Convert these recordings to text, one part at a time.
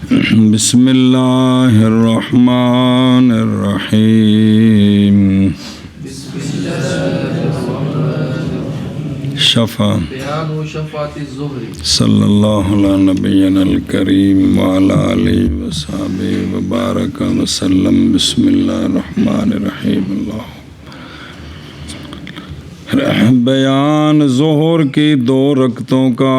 بسم اللہ الرحمن الرحیم شفا بیان شفاعت الظہر صلی اللہ علیہ نبینا الکریم وعلی آلہ وصحبہ وبارک وسلم بسم اللہ الرحمن الرحیم بیان ظہر کی 2 رکعتوں کا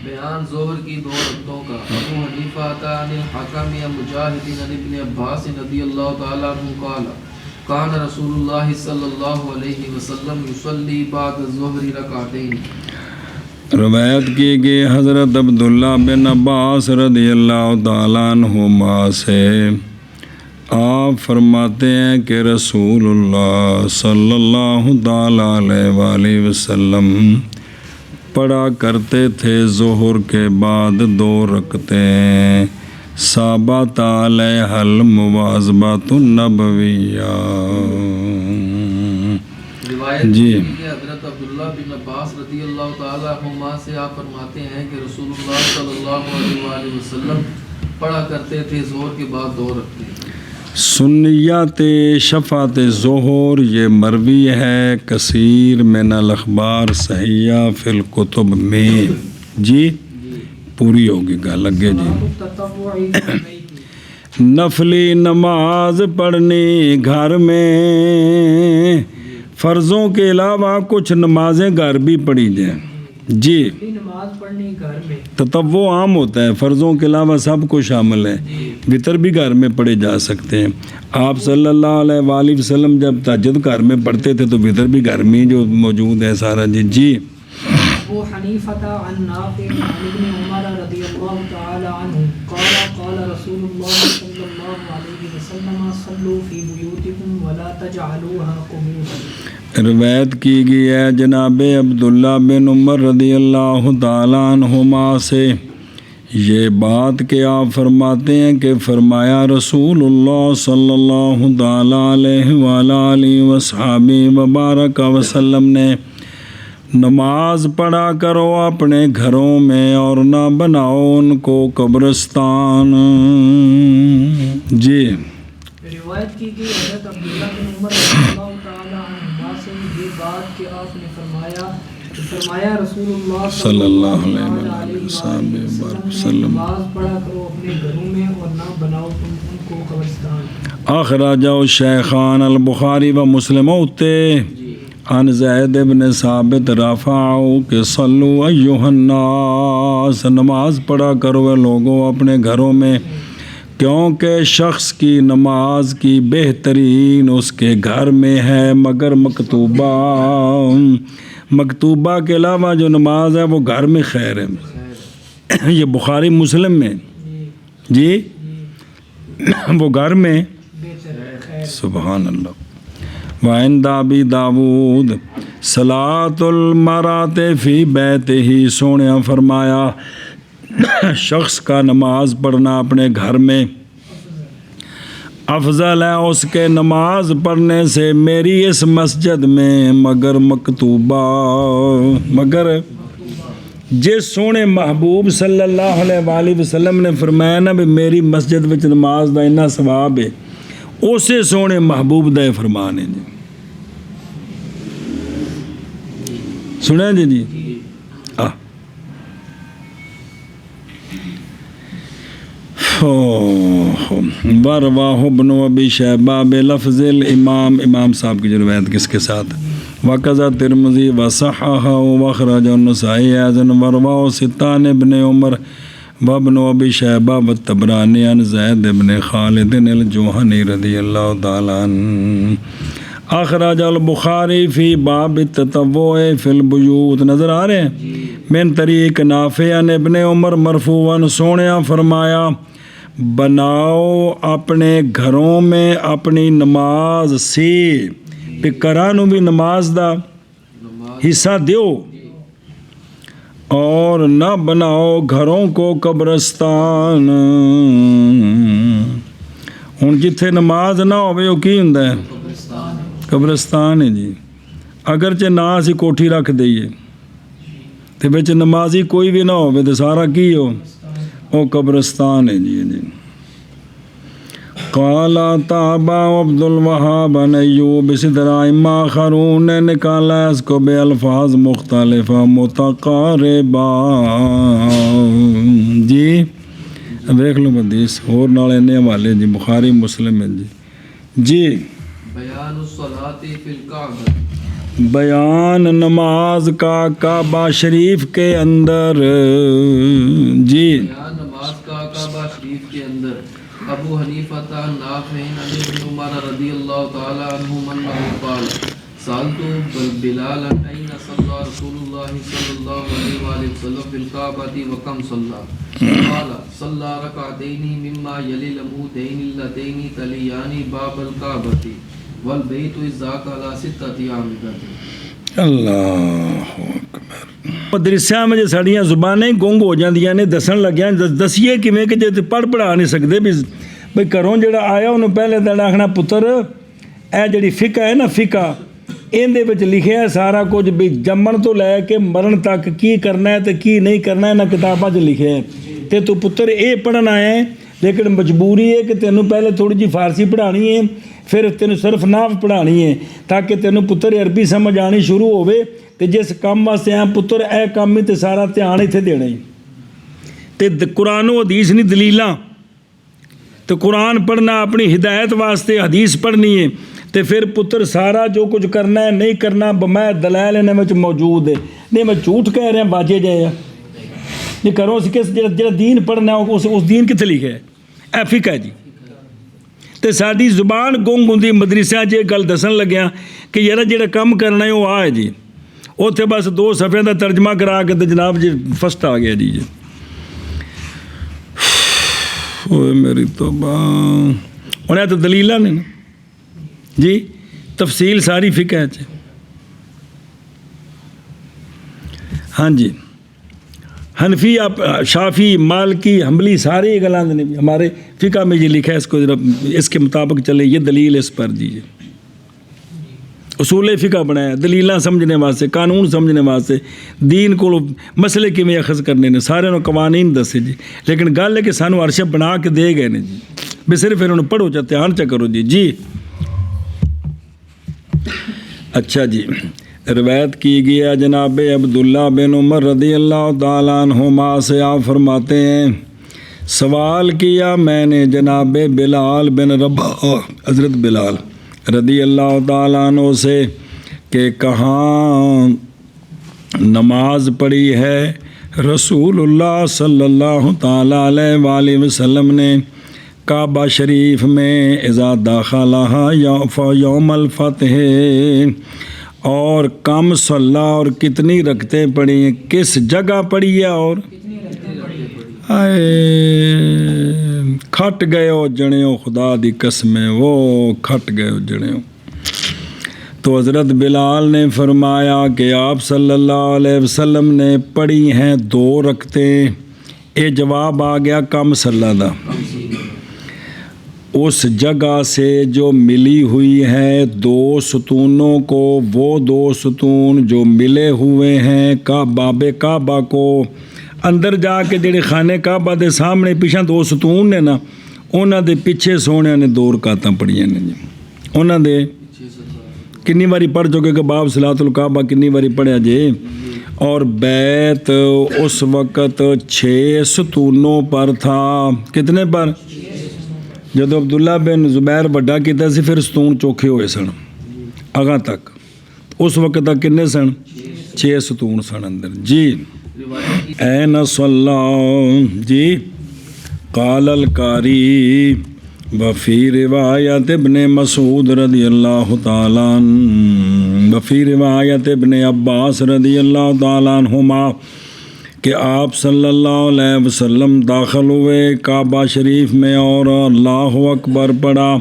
بیان ظہر کی 2 رکعتوں کا ابو حنیفہ عن الحکم مجاہد عن ابن عباس رضی اللہ تعالی عنہ قال کان رسول اللہ صلی اللہ علیہ وسلم یصلی بعد الظہر رکعتین۔ روایت کی گئی حضرت عبداللہ بن عباس رضی اللہ تعالیٰ عنہما سے، آپ فرماتے ہیں کہ رسول اللہ صلی اللہ تعالیٰ علیہ وآلہ وسلم پڑھا کرتے تھے ظہر کے بعد 2 رکعتیں ثابت علیہ المواظبۃ النبویہ۔ روایت جی کہ حضرت عبداللہ بن عباس رضی اللہ تعالی عنہما سے آپ فرماتے ہیں کہ رسول اللہ صلی اللہ علیہ وآلہ وسلم پڑھا کرتے تھے ظہر کے بعد 2 رکعتیں۔ سنیات شفاعت ظہر یہ مروی ہے کثیر من الاخبار صحیحہ فی الکتب میں۔ جی پوری ہوگی گل لگے جی۔ نفلی نماز پڑھنی گھر میں، فرضوں کے علاوہ کچھ نمازیں گھر بھی پڑھی جائیں۔ جی نماز پڑھنی گھر میں تطوع عام ہوتا ہے، فرضوں کے علاوہ سب کچھ شامل ہے۔ وطر بھی گھر میں پڑھے جا سکتے ہیں۔ آپ صلی اللہ علیہ وآلہ وسلم جب تہجد گھر میں پڑھتے تھے تو وطر بھی گھر میں جو موجود ہے سارا۔ جی جی ابو حنیفہ عن نافع عن ابن عمر رضی اللہ تعالی عنہ قال قال رسول اللہ صلی اللہ علیہ وسلم صلوا فی بیوتکم ولا تجعلوها قبورا۔ روایت کی گئی ہے جناب عبداللہ بن عمر رضی اللہ تعالیٰ عنہما سے یہ بات کہ آپ فرماتے ہیں کہ فرمایا رسول اللہ صلی اللہ تعالیٰ علیہ وآلہ وصحبہ وبارک وسلم نے، نماز پڑھا کرو اپنے گھروں میں اور نہ بناؤ ان کو قبرستان۔ جی روایت کی گئی حضرت عبداللہ بن عمر رضی اللہ تعالی عنہما سے یہ بات کہ آپ نے فرمایا رسول اللہ صلی اللہ علیہ وسلم نماز پڑھا کرو اپنے گھروں میں اور نہ بناؤ تم ان کو قبرستان۔ اخرجہ الشیخان البخاری و مسلم ہوتے عن زید بن ثابت رفعوا کہ صلو ایھا الناس، نماز پڑھا کرو لوگوں اپنے گھروں میں، کیونکہ شخص کی نماز کی بہترین اس کے گھر میں ہے، مگر مکتوبہ کے علاوہ جو نماز ہے وہ گھر میں خیر ہے۔ یہ بخاری مسلم میں جی وہ گھر میں سبحان اللہ۔ وعند ابی داود صلاۃ المرأۃ فی بیتہ، سونے فرمایا شخص کا نماز پڑھنا اپنے گھر میں افضل ہے اس کے نماز پڑھنے سے میری اس مسجد میں، مگر جس سونے محبوب صلی اللہ علیہ وآلہ وسلم نے فرمایا نا بھی میری مسجد وچ نماز دا اتنا ثواب ہے، اسے سونے محبوب دا فرمان ہے۔ جی سنیں جی وَرَوَاهُ ابْنُ أَبِي شَيْبَةَ بِلَفْظِ الْإِمام، امام صاحب کی جو روایت کس کے ساتھ، وَقَذَا التِّرْمِذِي وَصَحَّحَهُ وَأَخْرَجَهُ النَّسَائِيُّ أَيْضًا وَرَوَاهُ سِتَّانُ ابْنِ عُمَرَ وابن ابی شیبہ والطبرانی عن زید بن خالد الجوہنی رضی اللہ تعالیٰ عنہ۔ اخرج البخاری فی باب التطوع فی البیوت، نظر آ رہے ہیں من طریق نافع عن ابن عمر مرفوعاً، سونیا فرمایا بناؤ اپنے گھروں میں اپنی نماز سے، پکرانو بھی نماز دا حصہ دیو، اور نہ بناؤ گھروں کو قبرستان۔ ہن جتھے نماز نہ ہوئے وہ کی ہوندا ہے؟ قبرستان ہے جی۔ اگرچہ نہ اسی کوٹھی رکھ دئیے تے وچ نمازی کوئی بھی نہ ہوئے تے سارا کی ہو وہ قبرستان ہے جی جی. قال تابا عبد الوہاب بن ایوب، اسی طرح امام آخرون نے نکالا اس کو بے الفاظ مختلفہ متقاربہ. جی دیکھ لو حدیث اور نال انے حوالے جی بخاری مسلم ہے جی. جی بیان الصلاۃ فی الکعبہ، بیان نماز کا کعبہ شریف کے اندر. جی بیان نماز کا کعبہ شریف کے اندر. ابو حنیفہ نافع عن ابن عمر رضی اللہ تعالی عنہما انہ قال سألت بلالا أين صلى رسول الله صلى الله عليه وآله وسلم في الكعبة وكم صلى؟ قال صلى ركعتين مما يلي العمودين اللتين تليان باب الكعبة والبيت ذاك على 6 أعمدة. اللہ اکبر. مدرسیاں میں ساڑیاں زبانیں گونگ ہو جاندیاں نے دسن لگیاں دسیے کیویں کہ جے پڑھ پڑھا نہیں سکدے بھی بھئی گھروں جڑا آیا انہوں پہلے دن آکھنا پتر اے جڑی فقہ ہے نا فقہ اندے وچ لکھیا ہے سارا کچھ بھی جمن تو لے کے مرن تک کی کرنا ہے تے کی نہیں کرنا ہے نہ کتاباں 'چ لکھیا ہے. تے تو پتر اے پڑھن آیا ہے لیکن مجبوری ہے کہ تینوں پہلے تھوڑی جی فارسی پڑھانی ہے پھر تینوں صرف نحو پڑھانی ہے تاکہ تینوں پتر عربی سمجھ آنی شروع ہوئے تے جس کام واسطے آ پتر اے کام ہی تے سارا دھیان اتنے دینا ہی. تے قرآن و حدیث نہیں دلیلاں تو قرآن پڑھنا اپنی ہدایت واسطے حدیث پڑھنی ہے تے پھر پتر سارا جو کچھ کرنا ہے نہیں کرنا میں دلائل انہیں میں موجود ہے. نہیں میں جھوٹ کہہ رہا باجے جائے نہیں کرو اس کے جڑا دین پڑھنا ہے اس دین کتنے لکھا ہے اے فقہ ہے جی. تے ساری زبان گنگ ہوندی مدرسیاں جے گل دسن لگیا کہ یار جڑا کام کرنا ہے وہ آ ہے جی اوتھے بس 2 صفحے دا ترجمہ کرا کے تے جناب جی فسٹ آ گیا جی. اوے میری توبہ انہیں تو دلیلاں نے نا جی تفصیل ساری فقہ ہے. ہاں جی حنفی شافی مالکی حنبلی سارے گلاں نے ہمارے فقہ میں یہ لکھا ہے اس کو اس کے مطابق چلے یہ دلیل اس پر دیجیے. اصول فقہ بنایا دلیلاں سمجھنے واسطے قانون سمجھنے واسطے دین کو مسئلے کیویں اخذ کرنے نے سارے قوانین دسے جی. لیکن گل ہے کہ سانو عرش بنا کے دے گئے نے جی بھی صرف انہوں پڑھو چا دھیان چا کرو جی. جی اچھا جی روایت کی گیا جناب عبداللہ بن عمر رضی اللہ تعالیٰ عنہما سے آپ فرماتے ہیں سوال کیا میں نے جناب بلال بن رباح حضرت بلال رضی اللہ تعالیٰ عنہ سے کہ کہاں نماز پڑھی ہے رسول اللہ صلی اللہ تعالیٰ علیہ وآلہ وسلم نے کعبہ شریف میں اذا داخلہ یوم الفتح اور کم صلی اور کتنی رکعتیں پڑھی ہیں کس جگہ پڑھی ہے اور کھٹ گئے ہو جڑیوں خدا دی قسمیں وہ کھٹ گئے ہو جڑیوں. تو حضرت بلال نے فرمایا کہ آپ صلی اللہ علیہ وسلم نے پڑھی ہیں 2 رکعتیں. یہ جواب آ گیا کم صلی دا اس جگہ سے جو ملی ہوئی ہے 2 ستونوں کو وہ 2 ستون جو ملے ہوئے ہیں باب کعبہ کو اندر جا کے جڑے خانے کعبہ دے سامنے پیچھے 2 ستون نے نا انہاں دے پیچھے سونے نے 2 رکعتاں پڑھیاں نے جی. انہاں دے کنی باری پڑھ چکے کہ باب صلاۃ الکعبہ کنی باری پڑھیا جے. اور بیت اس وقت 6 ستونوں پر تھا. کتنے پر؟ جدو عبداللہ بن زبیر بڑا کیتا سی پھر ستون چوکھے ہوئے سن اگاں تک اس وقت تک کنے سن 6 ستون سن اندر. جی این صلی جی قال القاری وفی روایت ابن مسعود رضی اللہ تعالیٰ وفی روایت ابن عباس رضی اللہ تعالیٰ عنہما کہ آپ صلی اللہ علیہ وسلم داخل ہوئے کعبہ شریف میں اور اللہ اکبر پڑھا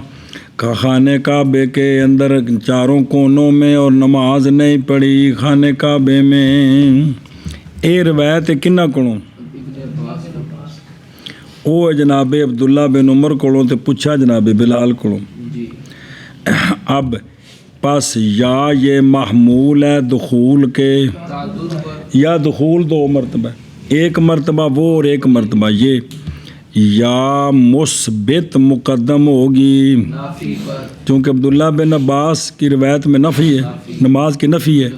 خانے کعبے کے اندر 4 کونوں میں اور نماز نہیں پڑھی خانے کعبے میں. اے روایت کنہ کولوں وہ جناب عبداللہ بن عمر کولوں تے پوچھا جناب بلال کولوں. اب پس یا یہ محمول ہے دخول کے یا دخول 2 مرتبہ ایک مرتبہ وہ اور ایک مرتبہ یہ، یا مثبت مقدم ہوگی نافی پر، چونکہ عبداللہ بن عباس کی روایت میں نفی ہے، نماز کی نفی ہے،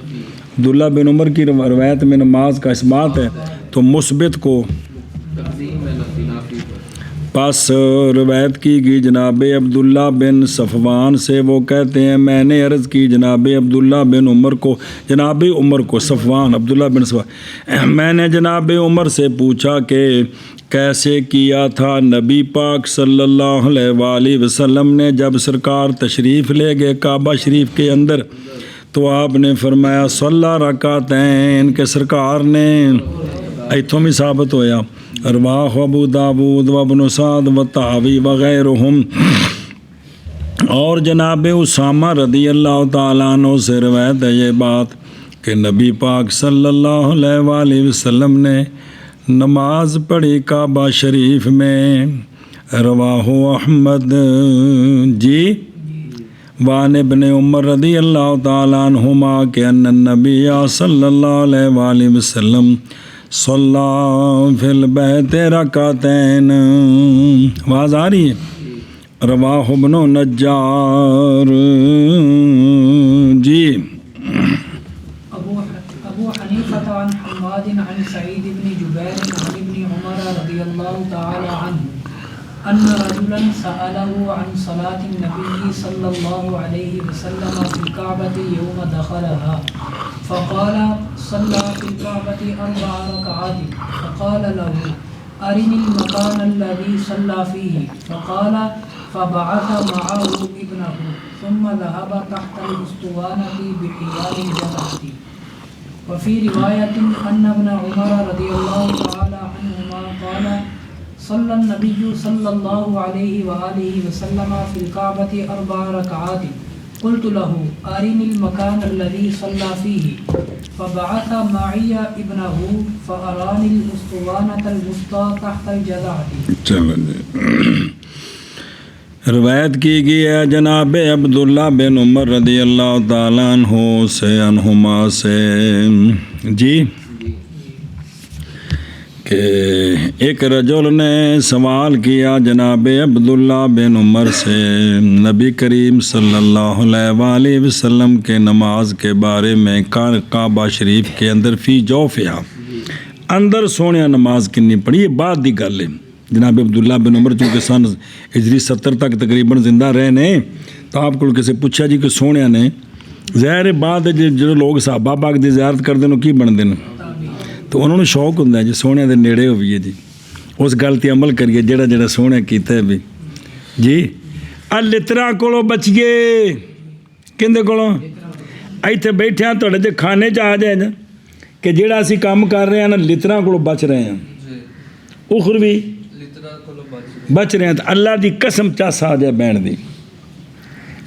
عبداللہ بن عمر کی روایت میں نماز کا اثبات ہے، تو مثبت کو تقدیم میں نافی پر۔ پس روایت کی گئی جناب عبداللہ بن صفوان سے، وہ کہتے ہیں میں نے عرض کی جناب عبداللہ بن عمر کو، جناب عمر کو، صفوان عبداللہ بن صفوان، میں نے جناب عمر سے پوچھا کہ کیسے کیا تھا نبی پاک صلی اللہ علیہ وآلہ وسلم نے جب سرکار تشریف لے گئے کعبہ شریف کے اندر، تو آپ نے فرمایا صلی رکعتین، کہ سرکار نے ایتھوں بھی ثابت ہویا، رواہ ابو داود و ابن سعد و طحاوی وغیرہم، اور جناب اسامہ رضی اللہ تعالیٰ عنہ سے روایت ہے یہ بات کہ نبی پاک صلی اللہ علیہ وآلہ وسلم نے نماز پڑھی کعبہ شریف میں، رواہ احمد جی، وعن ابن عمر رضی اللہ تعالیٰ عنہما کہ ان النبی صلی اللہ علیہ وآلہ وسلم صلی فی البیت رکعتین، آواز آ رہی ہے، رواہ ابن نجار جی۔ ابو حنیفہ عن حماد عن سعید بن جبیر عن ابن عمر رضی اللہ تعالی عنہ ان رجلا سأله عن صلاة النبي صلى الله عليه وسلم في الكعبة يوم دخلها فقال صلى في الكعبة 4 ركعات فقال له أرني المكان الذي صلى فيه فقال فبعث معه ابنه ثم ذهب تحت الأسطوانة بحيال الجنة وفي رواية أن ابن عمر رضي الله تعالى عنهما قال صلى النبي صلى الله عليه وآله وسلم في الكعبة 4 ركعات قلت له أرني المكان الذي صلى فيه فبعث معي ابنه فأراني الأسطوانة الوسطى تحت الجذعة۔ روایت کی گئی ہے جناب عبداللہ بن عمر رضی اللہ تعالیٰ عنہ سے، عنہما سے جی، کہ ایک رجل نے سوال کیا جناب عبداللہ بن عمر سے نبی کریم صلی اللہ علیہ وآلہ وسلم کے نماز کے بارے میں، کعبہ شریف کے اندر فی جوفہا، اندر سونے نماز کنی پڑھی، یہ بات دی گل ہے۔ جناب عبداللہ بن عمر چونکہ سن ہجری 70 تک تقریباً زندہ رہے نے، تو آپ کو کسی پوچھا جی کہ سونے نے، ظاہر بات ہے جو لوگ صحابہ پاک دی زیارت کرتے ہیں کی بنتے ہیں، تو انہوں نے شوق ہوتا ہے جی سونے دے نیڑے ہوئیے جی، اس گل تے عمل کریے جڑا جڑا سونے کیتا ہے بھی جی۔ لترا کولو بچیے، کندے کولو؟ ایتھے بیٹھے ہیں تھوڑے جے کھانے چ آ جائے نا کہ جڑا اسی کام کر رہے ہیں نا لترا کولو بچ رہے ہیں، اخروی بچ رہے ہیں، تو اللہ دی قسم چس آ جائے بین دی،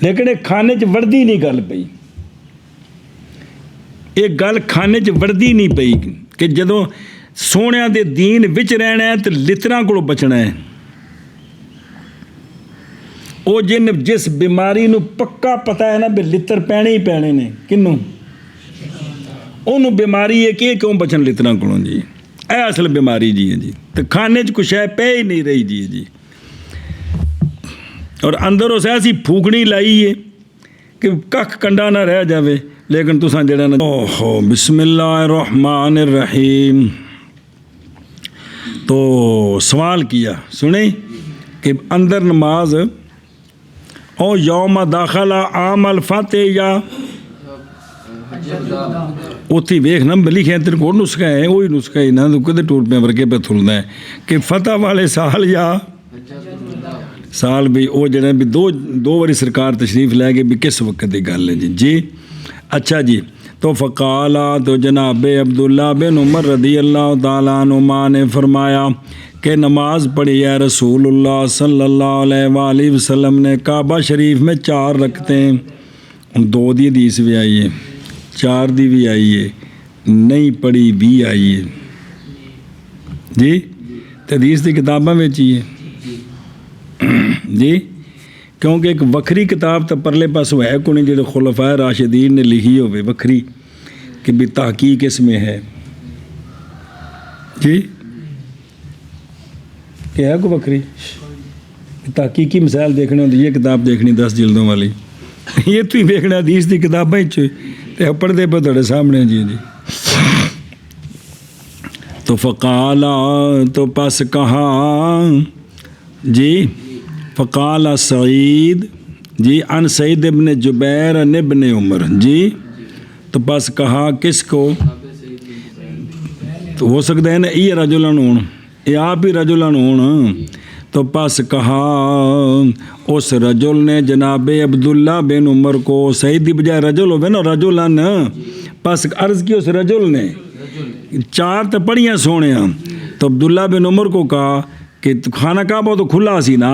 لیکن ایک کھانے چ وردی نہیں گل پئی، ایک گل کھانے چ وردی نہیں پئی کہ جدوں سونے دے دین وچ رہنا ہے تو لتراں کو بچنا ہے۔ وہ جس بیماری نو پکا پتا ہے نا بھی لتر پینے ہی پینے نے، کنوں انہوں بیماری ہے کہ کیوں بچن لتراں کو جی، اے اصل بیماری جی ہے جی، تو کھانے چ کچھ ہے پہ ہی نہیں رہی جی جی، اور اندر اس ایسی پھوکڑی لائی ہے کہ کھ کنڈا نہ رہ جاوے، لیکن تساں جڑا نا اوہو بسم اللہ الرحمن الرحیم۔ تو سوال کیا سنیں کہ اندر نماز او یوم داخل عام الفتح یا اتھی ویخ نا لکھے تیرے کو نسخہ ہے، وہی نسخہ ہی نا تو کدے ٹوٹ پہ ورگے پہ تھلنا ہے کہ فتح والے سال یا سال بھی وہ جڑے بھی دو واری سرکار تشریف لے گئے بھی کس وقت دی گل ہے جی جی۔ اچھا جی، تو فقالا تو جناب عبداللہ بن عمر رضی اللہ تعالیٰ عنہما نے فرمایا کہ نماز پڑھی ہے رسول اللہ صلی اللہ علیہ وآلہ وسلم نے کعبہ شریف میں 4 رکھتے ہیں، 2 دی حدیث بھی آئی ہے، 4 دی بھی آئی ہے، نہیں پڑھی بھی آئی ہے جی، حدیث دی کتاباں میں چاہیے جی، کیونکہ ایک وکری کتاب تو پرلے پاس ہے کو نہیں جو خلفائے راشدین نے لکھی ہوئے وکری کہ بھی تحقیق اس میں ہے، جی کیا ہے کوئی بکری تحقیقی مسائل دیکھنے ہوتی یہ کتاب دیکھنی 10 جلدوں والی یہ تو ہی دیکھنا حدیث دی کتابیں پڑھتے پہ تھوڑے سامنے جی جی تو فقالا تو پس کہا جی فقال سعید جی ان سعید ابن جبیر ان ابن عمر جی تو پس کہا کس کو تو ہو سکتا ہے نا یہ رجلن ہون یہ آپ ہی رجلن ہون تو پس کہا اس رجل نے جناب عبداللہ بن عمر کو سعید دی بجائے رجل ہوئے نا رجلن پس عرض کی اس رجل نے 4 تو پڑھیاں سونے ہیں تو عبداللہ بن عمر کو کہا کہ خانہ کعبہ تو کھلا سی نا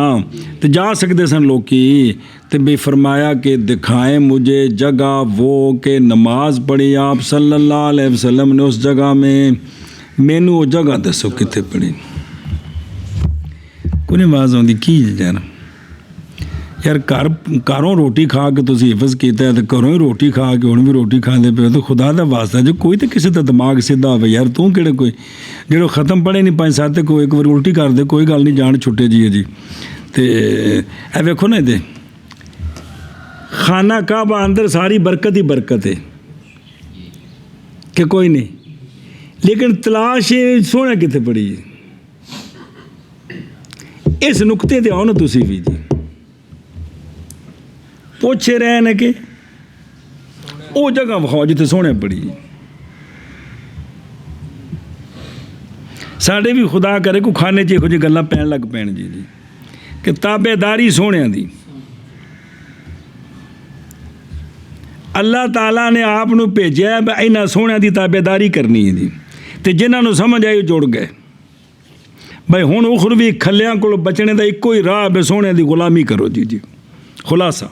تو جا سکتے سن لوگ کی تو بھی فرمایا کہ دکھائیں مجھے جگہ وہ کہ نماز پڑھی آپ صلی اللہ علیہ وسلم نے اس جگہ میں مینو وہ جگہ دسو کتنے پڑھی کوئی آواز آتی کی یار گھروں روٹی کھا کے تسی حفظ کیتا ہے تو گھروں ہی روٹی کھا کے ہوں بھی روٹی کھانے پہ تو خدا دا واسطہ جو کوئی تو کسی کا دماغ سیدھا ہوئے یار تو کہڑے کوئی جڑے ختم پڑھے نہیں 5-7 کو ایک بار الٹی کر دے کوئی گل نہیں جان چھٹے جی تے اے ویکھو نا دے خانہ کعبہ اندر ساری برکت ہی برکت ہے کہ کوئی نہیں لیکن تلاش سونا کتنے پڑی ہے اس نقطے تے آؤ نا تسی بھی جی پوچھے رہے ہیں کہ وہ جگہ بخواؤ جتے سونے پڑی ساڑھے بھی خدا کرے کو کھانے چاہیے کچھ گلہ پہن لگ پہن جی کہ تابع داری سونے دی اللہ تعالیٰ نے آپ نو بھیجیا ہے اینا سونے دی تابع داری کرنی ہے دی تے جنہاں نو سمجھ آئی جوڑ گئے بھائی ہون اخروی کھلیاں کو بچنے دا ایک کوئی راہ بے سونے دی غلامی کرو جی خلاصہ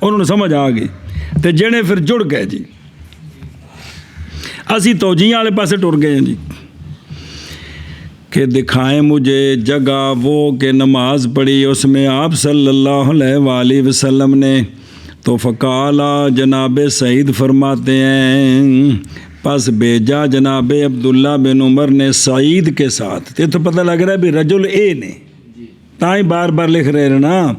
انہوں نے سمجھ آ گئی تے جنے پھر جڑ گئے جی اسی توجیہ والے پاسے ٹر گئے ہیں جی کہ دکھائیں مجھے جگہ وہ کہ نماز پڑھی اس میں آپ صلی اللہ علیہ وآلہ وسلم نے تو فقالا جناب سعید فرماتے ہیں پس بھیجا جناب عبداللہ بن عمر نے سعید کے ساتھ یہ تو پتہ لگ رہا ہے بھی رجل اے نے تائیں بار بار لکھ رہے ہیں نا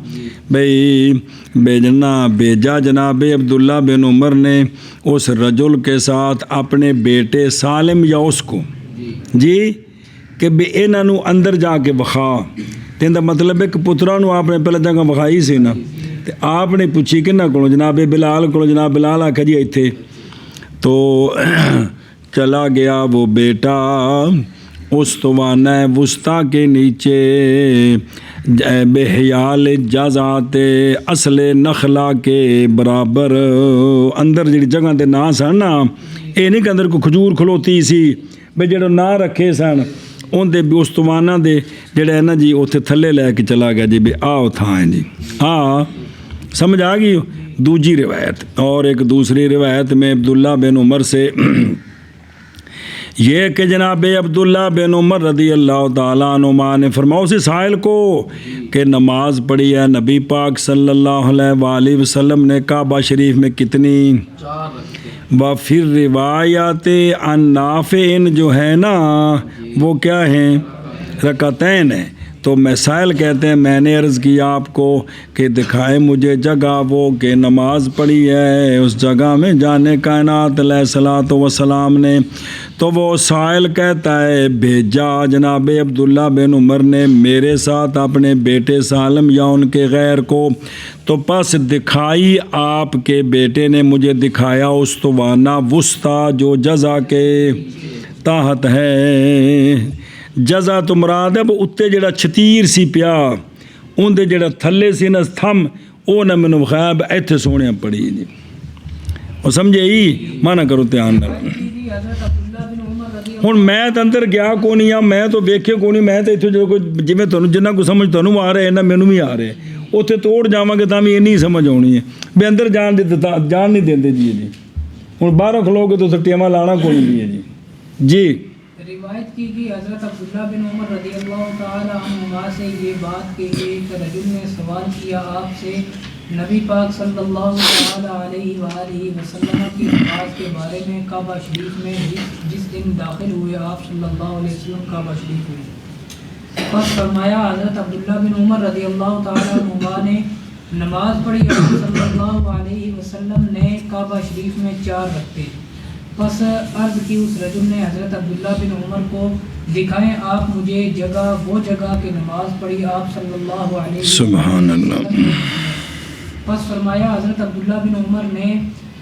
بھئی بھیجا جناب عبداللہ بن عمر نے اس رجل کے ساتھ اپنے بیٹے سالم یا اس کو جی کہ بے انہاں نو اندر جا کے بخا تین دا مطلب ہے کہ پترا نو آپ نے پہلے جگہ بخائی سی نا تے آپ نے پوچھی کہ نہ کو جناب بلال کو جناب بلال آکھا جی ایتھے تو چلا گیا وہ بیٹا استوانہ وسطیٰ کے نیچے بحیال جازات اصل نخلا کے برابر اندر جڑی جگہ دے نا سن نا اے نہیں کہ اندر کو کھجور کھلوتی سی بھئی جڑا نا رکھے سن ان دے استوانہ دے جڑا ہے نا جی اتھے تھلے لے کے چلا گیا جی بے آؤ تھا ہیں جی سمجھ آ گئی دوسری روایت اور ایک دوسری روایت میں عبداللہ بن عمر سے یہ کہ جناب عبداللہ بن عمر رضی اللہ تعالیٰ عنہما نے فرمایا اسی سائل کو کہ نماز پڑھی ہے نبی پاک صلی اللہ علیہ وآلہ وسلم نے کعبہ شریف میں کتنی 4 پھر روایات عن نافع جو ہے نا وہ کیا ہیں رکعتین ہیں تو مسائل کہتے ہیں میں نے عرض کیا آپ کو کہ دکھائے مجھے جگہ وہ کہ نماز پڑھی ہے اس جگہ میں جانے کائنات علیہ الصلوۃ والسلام نے تو وہ سائل کہتا ہے بھیجا جناب عبداللہ بن عمر نے میرے ساتھ اپنے بیٹے سالم یا ان کے غیر کو تو پس دکھائی آپ کے بیٹے نے مجھے دکھایا استوانہ وسطیٰ جو جزا کے تحت ہے جزا تو مراد ہے اتنے جڑا چھتیر سی پیا ان دے جڑا تھلے سی نا تھم او نہ مینوں خیب ایتھے سونے پڑی جی اور سمجھے ہی مانا کرو دھیان نال ہن میں تے اندر گیا کو نہیں آ میں تو ویکھے کو نہیں میں تے ایتھے جو کوئی جویں تانوں جنہ کو سمجھ تانوں آ رہا ہے نا مینوں بھی آ رہا ہے اوتھے توڑ جاواں گے تاں بھی اینی سمجھ آنی ہے بے اندر جان نہیں دیندے جی جی ہن باہر کھلو گے تو ٹیما لانا کو نہیں ہے جی روایت کی گئی حضرت عبداللہ بن عمر رضی اللہ تعالی عنہما سے یہ بات کہ ایک رجل نے سوال کیا آپ سے نبی پاک صلی اللہ تعالیٰ علیہ وآلہ وسلم کی نماز کے بارے میں کعبہ شریف میں جس دن داخل ہوئے آپ صلی اللہ علیہ وسلم کعبہ شریف ہوئے، پس فرمایا حضرت عبداللہ بن عمر رضی اللہ تعالیٰ عنہما نے نماز پڑھی، آپ صلی اللہ علیہ وسلم نے کعبہ شریف میں 4 رکھتے، پس عرض کی اس رجل نے حضرت عبداللہ بن عمر کو، دکھائیں آپ مجھے جگہ وہ جگہ کہ نماز پڑھی آپ صلی اللہ علیہ وسلم، سبحان اللہ۔ پس فرمایا حضرت عبداللہ بن عمر نے،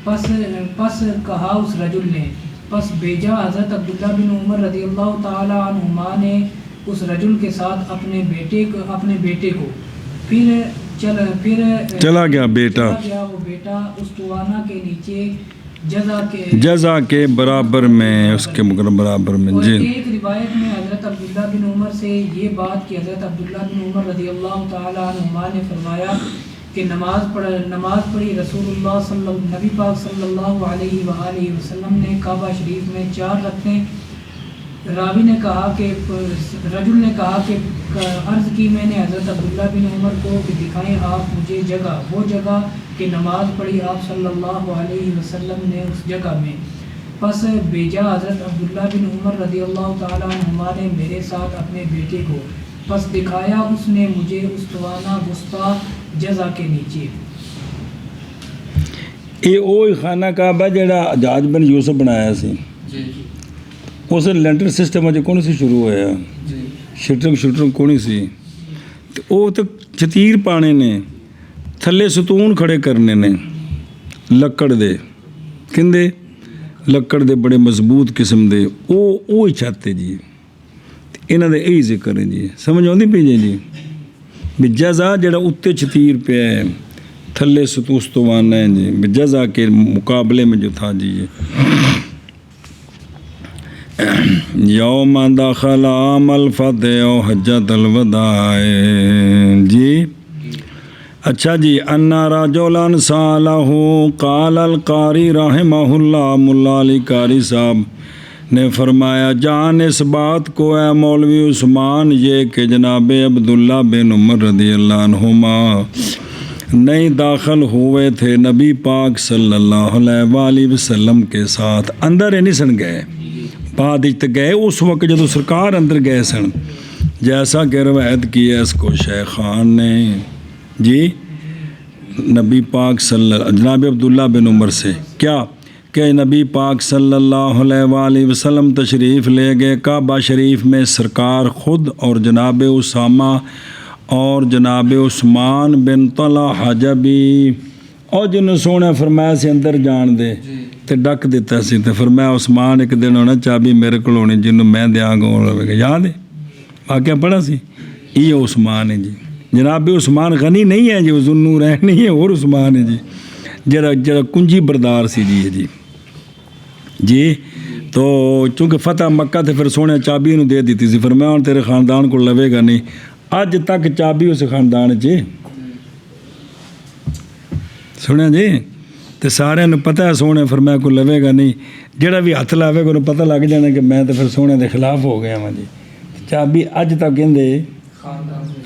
پس کہا اس رجل نے، پس بھیجا حضرت عبداللہ بن عمر رضی اللہ تعالی عنہما نے اس رجل کے ساتھ اپنے بیٹے کو، پھر چلا گیا بیٹا، وہ بیٹا استوانہ کے نیچے جزا کے برابر میں، اس کے برابر میں۔ اور جی ایک روایت میں حضرت عبداللہ بن عمر سے یہ بات کہ حضرت عبداللہ بن عمر رضی اللہ تعالی عنہما نے فرمایا کہ نماز پڑھی رسول نبی پاک صلی اللہ علیہ وآلہ وسلم نے کعبہ شریف میں 4 رکھتے۔ راوی نے کہا کہ رجل نے کہا کہ عرض کی میں نے حضرت عبداللہ بن عمر کو کہ دکھائیں آپ مجھے جگہ وہ جگہ کہ نماز پڑھی آپ صلی اللہ علیہ وسلم نے اس جگہ میں، پس بھیجا حضرت عبداللہ بن عمر رضی اللہ تعالیٰ عنہما نے میرے ساتھ اپنے بیٹے کو، پس دکھایا اس نے مجھے استوانہ وسطیٰ جزا کے نیچے۔ یہ وہی خانہ کعبہ جڑا حجاج بن یوسف بنایا سی، اس لینٹر سسٹم اجے کون سی شروع ہوا، شٹرنگ کونی سی، وہ تو چتیر پانے نے، تھلے ستون کھڑے کرنے نے لکڑ دے، کندے لکڑ دے بڑے مضبوط قسم دے، وہ چاہتے جی، انہاں دے یہی ذکر ہے جی، سمجھ آتی پی جی بھی جزا جڑا اتتے چتیر پہ ہے، تھلے ستوستوانہ ہے جی، بھی جزا کے مقابلے میں جو تھا جی یوم دخل عام الفتح و حجت الوداع جی۔ اچھا جی، انا رجلا سالہ قال القاری رحمہ اللہ، ملا علی قاری صاحب نے فرمایا جان اس بات کو اے مولوی عثمان یہ کہ جناب عبداللہ بن عمر رضی اللہ عنہما نہیں داخل ہوئے تھے نبی پاک صلی اللہ علیہ وآلہ وسلم کے ساتھ، اندر نہیں سن گئے، بعد گئے اس وقت جدو سرکار اندر گئے سن، جیسا کہ روایت کی ہے اس کو شیخان نے جی نبی پاک جناب عبداللہ بن عمر سے، کیا کہ نبی پاک صلی اللہ علیہ وآلہ وسلم تشریف لے گئے کعبہ شریف میں، سرکار خود اور جناب اسامہ اور جناب عثمان بن طلحہ جبی، اور جنہوں سونے فرمایا سے اندر جان دے تے ڈک دیتا سی، تے فرمایا عثمان ایک دن ہونا چابی میرے کو ہونی جنہوں میں دیاں گا، یاد ہے واقعہ پڑھا سی، یہ عثمان ہے جی، جناب عثمان غنی نہیں ہے جی، ذوالنور ہے نہیں ہے، اور عثمان ہے جی جڑا کنجی بردار سی جی تو چونکہ فتح مکہ تھے پھر سونے چابی انہوں دے دیتی سی، فرمایا تیرے خاندان کو لوے گا نہیں، اج تک چابی اس خاندان جی سنیا جی، تو سارے پتہ ہے سونے فرمایا کو لوے گا نہیں، جڑا بھی ہاتھ لاوے گا انہوں پتہ لگ جانا کہ میں تو پھر سونے دے خلاف ہو گیا ہاں جی، چابی اج تک کہندے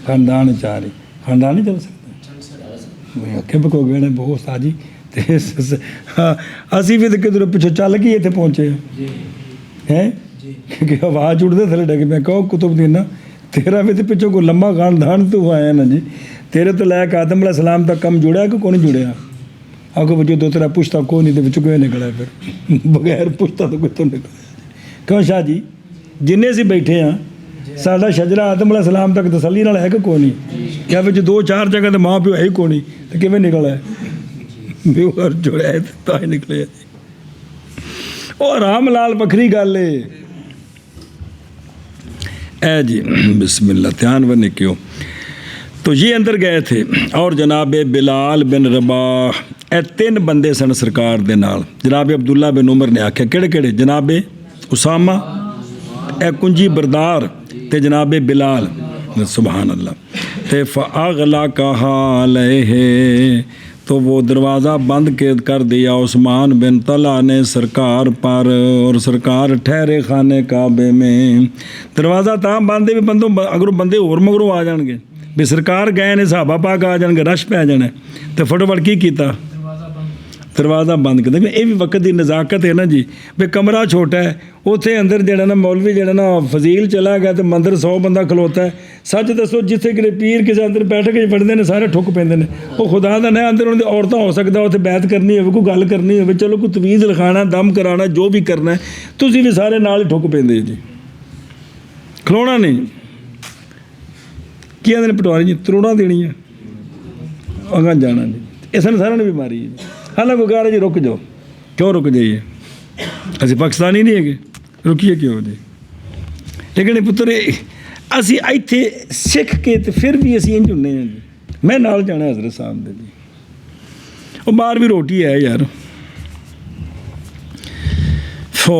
خاندان چاہ رہی، خاندان نہیں چل سکتا اکھے پکو گئے بہت آ جی، اسی بھی تو کدھر پچھو چل کے اتنے پہنچے ہیں کہ آواز اڑتے تھلے ڈگے میں کہو کتب دینا تیرا بھی تو پچھو کو لمبا خاندان تو آیا نا جی، تیرے تو لے کے آدم علیہ السلام تک کم جڑیا کہ کون نہیں جڑیا، آگے بچوں دو تیرا پوچھتا کوئی نہیں تو بچوں کوئی نکلا پھر بغیر پوچھتا تو کوئی تو نکلا، کیوں شاہ جی جنہیں سے بیٹھے ہیں ساڈا شجرا آدم علیہ السلام تک تسلی نال ہے کہ کوئی نہیں، کیا بچ 2-4 جگہ تو ماں پیو ہے ہی کوئی نہیں تو کیویں نکلا ہے بیور جڑیا ہے تو ہی نکلے اور رام لال بکھری گل ہے اے جی بسم اللہ دھیان ورنے کیوں، تو یہ اندر گئے تھے اور جناب بلال بن رباح اے 3 بندے سن سرکار دے نال، جناب عبداللہ بن عمر نے آکھیا کہڑے کہڑے، جناب اسامہ اے کنجی بردار تے جناب بلال، سبحان اللہ، تے فاغلقها علیہ تو وہ دروازہ بند کر دیا عثمان بن طلحہ نے سرکار پر، اور سرکار ٹھہرے خانے کعبے میں، دروازہ تاں بندے بھی بندوں اگر بندے اور مگروں آ جان گے ਵੀ ਸਰਕਾਰ ਗਏ ਨੇ ਸਹਾਬਾ ਪਾਕ ਆ ਜਾਣਗੇ ਰਸ਼ ਪੈ ਜਾਣਾ ਤੇ ਫਟਾਫਟ ਕੀ ਕੀਤਾ ਦਰਵਾਜ਼ਾ ਬੰਦ ਕਰ ਦਿੱਤਾ। ਇਹ ਵੀ ਵਕਤ ਦੀ ਨਜ਼ਾਕਤ ਹੈ ਨਾ ਜੀ ਵੀ ਕਮਰਾ ਛੋਟਾ ਹੈ ਉੱਥੇ ਅੰਦਰ ਜਿਹੜਾ ਨਾ ਮੌਲਵੀ ਜਿਹੜਾ ਨਾ ਫਜ਼ੀਲ ਚਲਾ ਗਿਆ ਤੇ ਮੰਦਰ 100 ਬੰਦਾ ਖਲੋਤਾ ਹੈ। ਸੱਚ ਦੱਸੋ ਜਿੱਥੇ ਕਿਤੇ ਪੀਰ ਕਿਸੇ ਅੰਦਰ ਬੈਠ ਕੇ ਪੜ੍ਹਦੇ ਨੇ ਸਾਰੇ ਠੁੱਕ ਪੈਂਦੇ ਨੇ। ਉਹ ਖੁਦਾ ਦਾ ਨਾ ਅੰਦਰ ਉਹਨਾਂ ਦੀ ਔਰਤਾਂ ਹੋ ਸਕਦਾ ਉੱਥੇ ਬੈਤ ਕਰਨੀ ਹੋਵੇ ਕੋਈ ਗੱਲ ਕਰਨੀ ਹੋਵੇ ਚਲੋ ਕੋਈ ਤਵੀਜ਼ ਲਿਖਾਣਾ ਦਮ ਕਰਾਉਣਾ ਜੋ ਵੀ ਕਰਨਾ ਤੁਸੀਂ ਵੀ ਸਾਰੇ ਨਾਲ ਹੀ ਠੁੱਕ ਪੈਂਦੇ ਜੀ ਖਲੋਣਾ ਨਹੀਂ। ਕੀ ਆਂਦੇ ਨੇ ਪਟਵਾਰੀ ਜੀ ਤਰੋੜਾਂ ਦੇਣੀਆਂ ਅਗਾਂ ਜਾਣਾ ਜੀ ਇਹ ਸਾਨੂੰ ਸਾਰਿਆਂ ਨੂੰ ਬਿਮਾਰੀ ਹੈ। ਹਾਲਾਂਕਿ ਕਹ ਰਹੇ ਜੀ ਰੁਕ ਜਾਓ ਕਿਉਂ ਰੁਕ ਜਾਈਏ ਅਸੀਂ ਪਾਕਿਸਤਾਨੀ ਨਹੀਂ ਹੈਗੇ ਰੁਕੀਏ ਕਿਉਂ ਜੀ। ਲੇਕਿਨ ਪੁੱਤਰ ਅਸੀਂ ਇੱਥੇ ਸਿੱਖ ਕੇ ਤੇ ਫਿਰ ਵੀ ਅਸੀਂ ਇੰਝ ਹੁੰਦੇ ਹਾਂ ਜੀ ਮੈਂ ਨਾਲ ਜਾਣਾ ਹਜ਼ਰਤ ਸਾਹਿਬ ਦੇ ਜੀ ਉਹ ਬਾਹਰ ਵੀ ਰੋਟੀ ਹੈ ਯਾਰ। ਹੋ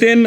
3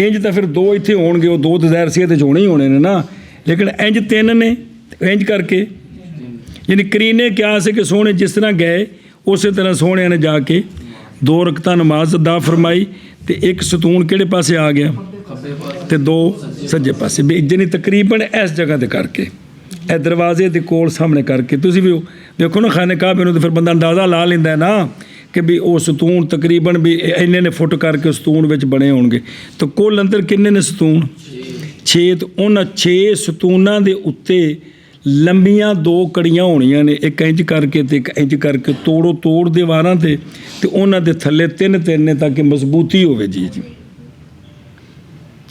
ਇੰਜ ਤਾਂ ਫਿਰ 2 ਇੱਥੇ ਹੋਣਗੇ, ਉਹ 2 ਤਾਂ ਜ਼ਾਹਿਰ ਸੀ ਇਹਦੇ 'ਚ ਹੋਣੇ ਹੀ ਹੋਣੇ ਨੇ ਨਾ, ਲੇਕਿਨ ਇੰਜ 3 ਨੇ, ਇੰਜ ਕਰਕੇ ਯਾਨੀ ਕਰੀਨੇ ਕਿਹਾ ਸੀ ਕਿ ਸੋਹਣੇ ਜਿਸ ਤਰ੍ਹਾਂ ਗਏ ਉਸੇ ਤਰ੍ਹਾਂ ਸੋਹਣਿਆਂ ਨੇ ਜਾ ਕੇ 2 ਰਕਤਾਂ ਨਮਾਜ਼ ਅਦਾ ਫਰਮਾਈ ਤੇ 1 ਸਤੂਨ ਕਿਹੜੇ ਪਾਸੇ ਆ ਗਿਆ ਤੇ 2 ਸੱਜੇ ਪਾਸੇ, ਵੀ ਜਾਨੀ ਤਕਰੀਬਨ ਇਸ ਜਗ੍ਹਾ ਤੇ ਕਰਕੇ ਇਹ ਦਰਵਾਜ਼ੇ ਦੇ ਕੋਲ ਸਾਹਮਣੇ ਕਰਕੇ। ਤੁਸੀਂ ਵੀ ਵੇਖੋ ਨਾ ਖਾਨੇ ਕਾਬੇ ਨੂੰ, ਤਾਂ ਫਿਰ ਬੰਦਾ ਅੰਦਾਜ਼ਾ ਲਾ ਲੈਂਦਾ ਨਾ ਕਿ ਵੀ ਉਹ ਸਤੂਨ ਤਕਰੀਬਨ ਵੀ ਇੰਨੇ ਨੇ ਫੁੱਟ ਕਰਕੇ ਸਤੂਨ ਵਿੱਚ ਬਣੇ ਹੋਣਗੇ। ਤਾਂ ਕੁੱਲ ਅੰਦਰ ਕਿੰਨੇ ਨੇ ਸਤੂਨ? 6। ਤੇ ਉਹਨਾਂ 6 ਸਤੂਨਾਂ ਦੇ ਉੱਤੇ ਲੰਬੀਆਂ 2 ਕੜੀਆਂ ਹੋਣੀਆਂ ਨੇ, ਇੱਕ ਇੰਚ ਕਰਕੇ ਤੇ ਇੱਕ ਇੰਚ ਕਰਕੇ ਤੋੜ ਦੀਵਾਰਾਂ ਤੇ ਉਹਨਾਂ ਦੇ ਥੱਲੇ 3 ਨੇ ਤਾਂ ਕਿ ਮਜ਼ਬੂਤੀ ਹੋਵੇ ਜੀ।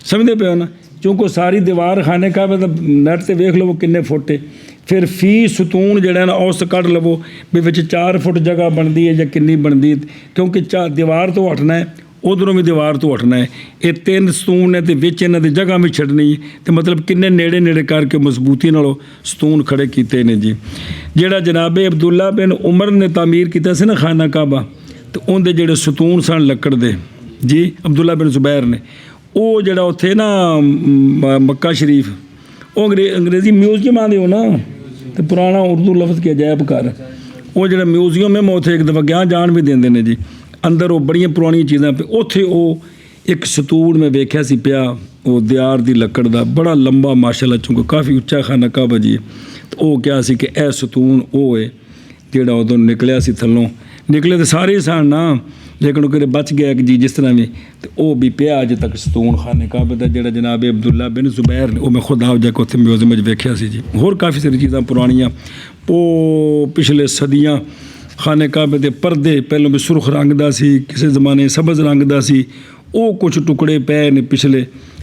ਸਮਝਦੇ ਪਏ ਹੋ ਨਾ? ਕਿਉਂਕਿ ਸਾਰੀ ਦੀਵਾਰ ਖਾਨੇ ਕਾਬੇ ਦਾ ਨੈਟ ਤੇ ਵੇਖ ਲਵੋ ਕਿੰਨੇ ਫੁੱਟ ਹੈ, ਫਿਰ ਫੀ ਸਤੂਨ ਜਿਹੜਾ ਨਾ ਔਸਤ ਕੱਢ ਲਵੋ ਵੀ ਵਿੱਚ 4 ਫੁੱਟ ਜਗ੍ਹਾ ਬਣਦੀ ਹੈ ਜਾਂ ਕਿੰਨੀ ਬਣਦੀ, ਕਿਉਂਕਿ ਦੀਵਾਰ ਤੋਂ ਹਟਣਾ ਹੈ, ਉਧਰੋਂ ਵੀ ਦੀਵਾਰ ਤੋਂ ਹਟਣਾ ਹੈ। ਇਹ 3 ਸਤੂਨ ਨੇ ਤੇ ਵਿੱਚ ਇਹਨਾਂ ਦੀ ਜਗ੍ਹਾ ਵੀ ਛੱਡਣੀ, ਤੇ ਮਤਲਬ ਕਿੰਨੇ ਨੇੜੇ ਕਰਕੇ ਮਜ਼ਬੂਤੀ ਨਾਲੋਂ ਸਤੂਨ ਖੜੇ ਕੀਤੇ ਨੇ ਜੀ। ਜਿਹੜਾ ਜਨਾਬੇ ਅਬਦੁੱਲਾ ਬਿਨ ਉਮਰ ਨੇ ਤਾਮੀਰ ਕੀਤਾ ਸੀ ਨਾ ਖਾਨਾ ਕਾਬਾ, ਤੇ ਉਹਦੇ ਜਿਹੜੇ ਸਤੂਨ ਸਨ ਲੱਕੜ ਦੇ ਜੀ, ਅਬਦੁੱਲਾ ਬਿਨ ਜ਼ੁਬੈਰ ਨੇ, ਉਹ ਜਿਹੜਾ ਉੱਥੇ ਨਾ ਮੱਕਾ ਸ਼ਰੀਫ, ਉਹ ਅੰਗਰੇਜ਼ੀ ਮਿਊਜ਼ੀਅਮ ਆਉਂਦੇ ਹੋ ਨਾ, ਤੇ ਪੁਰਾਣਾ ਉਰਦੂ ਲਫ਼ਜ਼ ਕੇ ਅਜਾਇਬ ਘਰ, ਉਹ ਜਿਹੜਾ ਮਿਊਜ਼ੀਅਮ ਹੈ ਮੈਂ ਉੱਥੇ ਇੱਕ ਦਫਾ ਗਿਆ, ਜਾਣ ਵੀ ਦਿੰਦੇ ਨੇ ਜੀ। ਅੰਦਰ ਉਹ ਬੜੀਆਂ ਪੁਰਾਣੀਆਂ ਚੀਜ਼ਾਂ ਪਈ, ਉੱਥੇ ਉਹ ਇੱਕ ਸਤੂਨ ਮੈਂ ਵੇਖਿਆ ਸੀ ਪਿਆ, ਉਹ ਦਿਆਰ ਦੀ ਲੱਕੜ ਦਾ, ਬੜਾ ਲੰਬਾ ਮਾਸ਼ਾਅੱਲਾ, ਚੂੰਕਿ ਕਾਫੀ ਉੱਚਾ ਖਾਨਾ ਕਾਬਾ ਜੀ। ਤੇ ਉਹ ਕਿਹਾ ਸੀ ਕਿ ਇਹ ਸਤੂਨ ਉਹ ਹੈ ਜਿਹੜਾ ਉਦੋਂ ਨਿਕਲਿਆ ਸੀ ਥੱਲੋਂ, ਨਿਕਲੇ ਤਾਂ ਸਾਰੇ ਸਨ ਨਾ, ਲੇਕਿਨ ਉਹ ਕਿਤੇ ਬਚ ਗਿਆ ਕਿ ਜੀ ਜਿਸ ਤਰ੍ਹਾਂ ਵੀ, ਤੇ ਉਹ ਵੀ ਪਿਆ ਅਜੇ ਤੱਕ ਸਤੂਨ ਖਾਨੇ ਕਾਬੇ ਦਾ, ਜਿਹੜਾ ਜਨਾਬ ਅਬਦੁੱਲਾ ਬਿਨ ਜ਼ੁਬੈਰ ਨੇ, ਉਹ ਮੈਂ ਖੁਦ ਆਪ ਜਾ ਕੇ ਉੱਥੇ ਮਿਊਜ਼ੀਅਮ ਵਿੱਚ ਵੇਖਿਆ ਸੀ ਜੀ। ਹੋਰ ਕਾਫੀ ਸਾਰੀ ਚੀਜ਼ਾਂ ਪੁਰਾਣੀਆਂ, ਉਹ ਪਿਛਲੇ ਸਦੀਆਂ ਖਾਨੇ ਕਾਬੇ ਦੇ ਪਰਦੇ ਪਹਿਲਾਂ ਵੀ ਸੁਰਖ ਰੰਗ ਦਾ ਸੀ, ਕਿਸੇ ਜ਼ਮਾਨੇ ਸਬਜ਼ ਰੰਗ ਦਾ ਸੀ, ਉਹ ਕੁਝ ਟੁਕੜੇ ਪਏ ਨੇ ਪਿਛਲੇ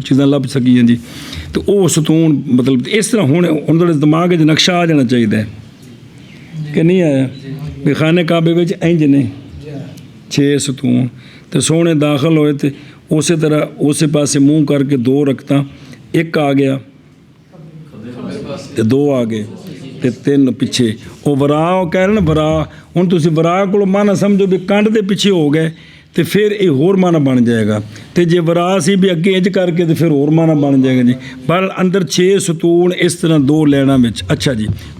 ਚੀਜ਼ਾਂ ਲੱਭ ਸਕੀਆਂ ਜੀ। ਤੇ ਉਹ ਸਤੂਨ ਮਤਲਬ ਇਸ ਤਰ੍ਹਾਂ ਹੁਣ ਤੁਹਾਡੇ ਦਿਮਾਗ 'ਚ ਨਕਸ਼ਾ ਆ ਜਾਣਾ ਚਾਹੀਦਾ ਹੈ ਕਿ ਨਹੀਂ ਆਇਆ ਵੀ ਖਾਨੇ ਕਾਬੇ ਵਿੱਚ ਇੰਜ ਨੇ 6 ਸਤੂਨ, ਤੇ ਸੋਹਣੇ ਦਾਖਲ ਹੋਏ ਤੇ ਉਸੇ ਤਰ੍ਹਾਂ ਉਸੇ ਪਾਸੇ ਮੂੰਹ ਕਰਕੇ 2 ਰਕਤਾਂ, 1 ਆ ਗਿਆ ਤੇ 2 ਆ ਗਏ ਤੇ 3 ਪਿੱਛੇ। ਉਹ ਵਰਾ ਉਹ ਕਹਿ ਰਹੇ ਨਾ ਵਰਾ, ਹੁਣ ਤੁਸੀਂ ਵਰਾ ਕੋਲ ਮਾਨਾ ਸਮਝੋ ਵੀ ਕੰਧ ਦੇ ਪਿੱਛੇ ਹੋ ਗਏ ਤੇ ਫਿਰ ਇਹ ਹੋਰ ਮਾਨਾ ਬਣ ਜਾਏਗਾ, ਤੇ ਜੇ ਵਰਾ ਸੀ ਵੀ ਅੱਗੇ ਇੰਜ ਕਰਕੇ ਤੇ ਫਿਰ ਹੋਰ ਮਾਨਾ ਬਣ ਜਾਏਗਾ ਜੀ। ਪਰ ਅੰਦਰ 6 ਸਤੂਨ ਇਸ ਤਰ੍ਹਾਂ 2 ਲੈਣਾ ਵਿੱਚ। ਅੱਛਾ ਜੀ,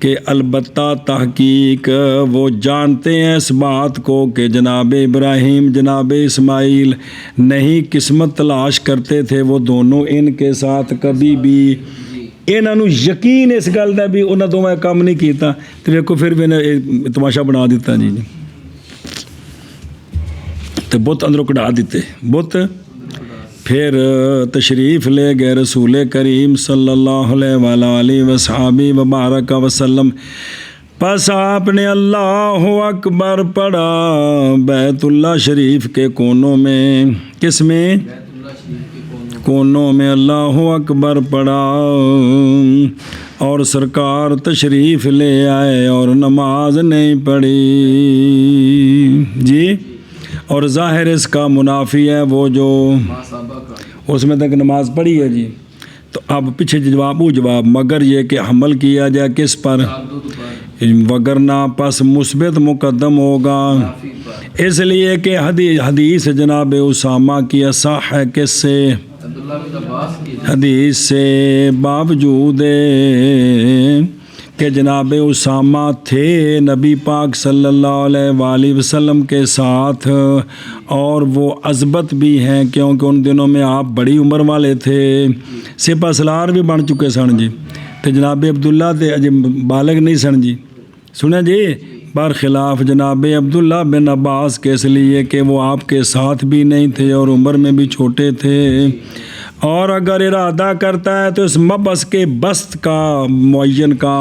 کہ البتہ تحقیق وہ جانتے ہیں اس بات کو کہ جناب ابراہیم جناب اسماعیل نہیں قسمت تلاش کرتے تھے وہ دونوں ان کے ساتھ کبھی بھی انہوں نے یقین اس گل کا بھی انہوں دونوں کام نہیں کیتا تو دیکھو پھر بھی انہیں تماشا بنا دیتا جی تو بت اندروں کڑا دیتے بت پھر تشریف لے گئے رسول کریم صلی اللہ علیہ وآلہ وصحابہ وبارک وسلم پس آپ نے اللہ اکبر پڑھا بیت اللہ شریف کے کونوں میں کس میں کونوں میں اللہ اکبر پڑھا اور سرکار تشریف لے آئے اور نماز نہیں پڑھی جی اور ظاہر اس کا منافی ہے وہ جو اس میں تک نماز پڑھی ہے جی تو اب پیچھے جواب مگر یہ کہ حمل کیا جائے کس پر وگرنہ پس مثبت مقدم ہوگا اس لیے کہ حدیث جناب اسامہ کی اصح ہے کس سے حدیث سے باوجود کہ جناب اسامہ تھے نبی پاک صلی اللہ علیہ وآلہ وسلم کے ساتھ اور وہ عزبت بھی ہیں کیونکہ ان دنوں میں آپ بڑی عمر والے تھے سپہ سالار بھی بن چکے سن جی تو جناب عبداللہ تے اجے بالغ نہیں سن جی سنیں جی برخلاف جناب عبداللہ بن عباس کے اس لیے کہ وہ آپ کے ساتھ بھی نہیں تھے اور عمر میں بھی چھوٹے تھے اور اگر ارادہ کرتا ہے تو اس مبعث کے بست کا معین کا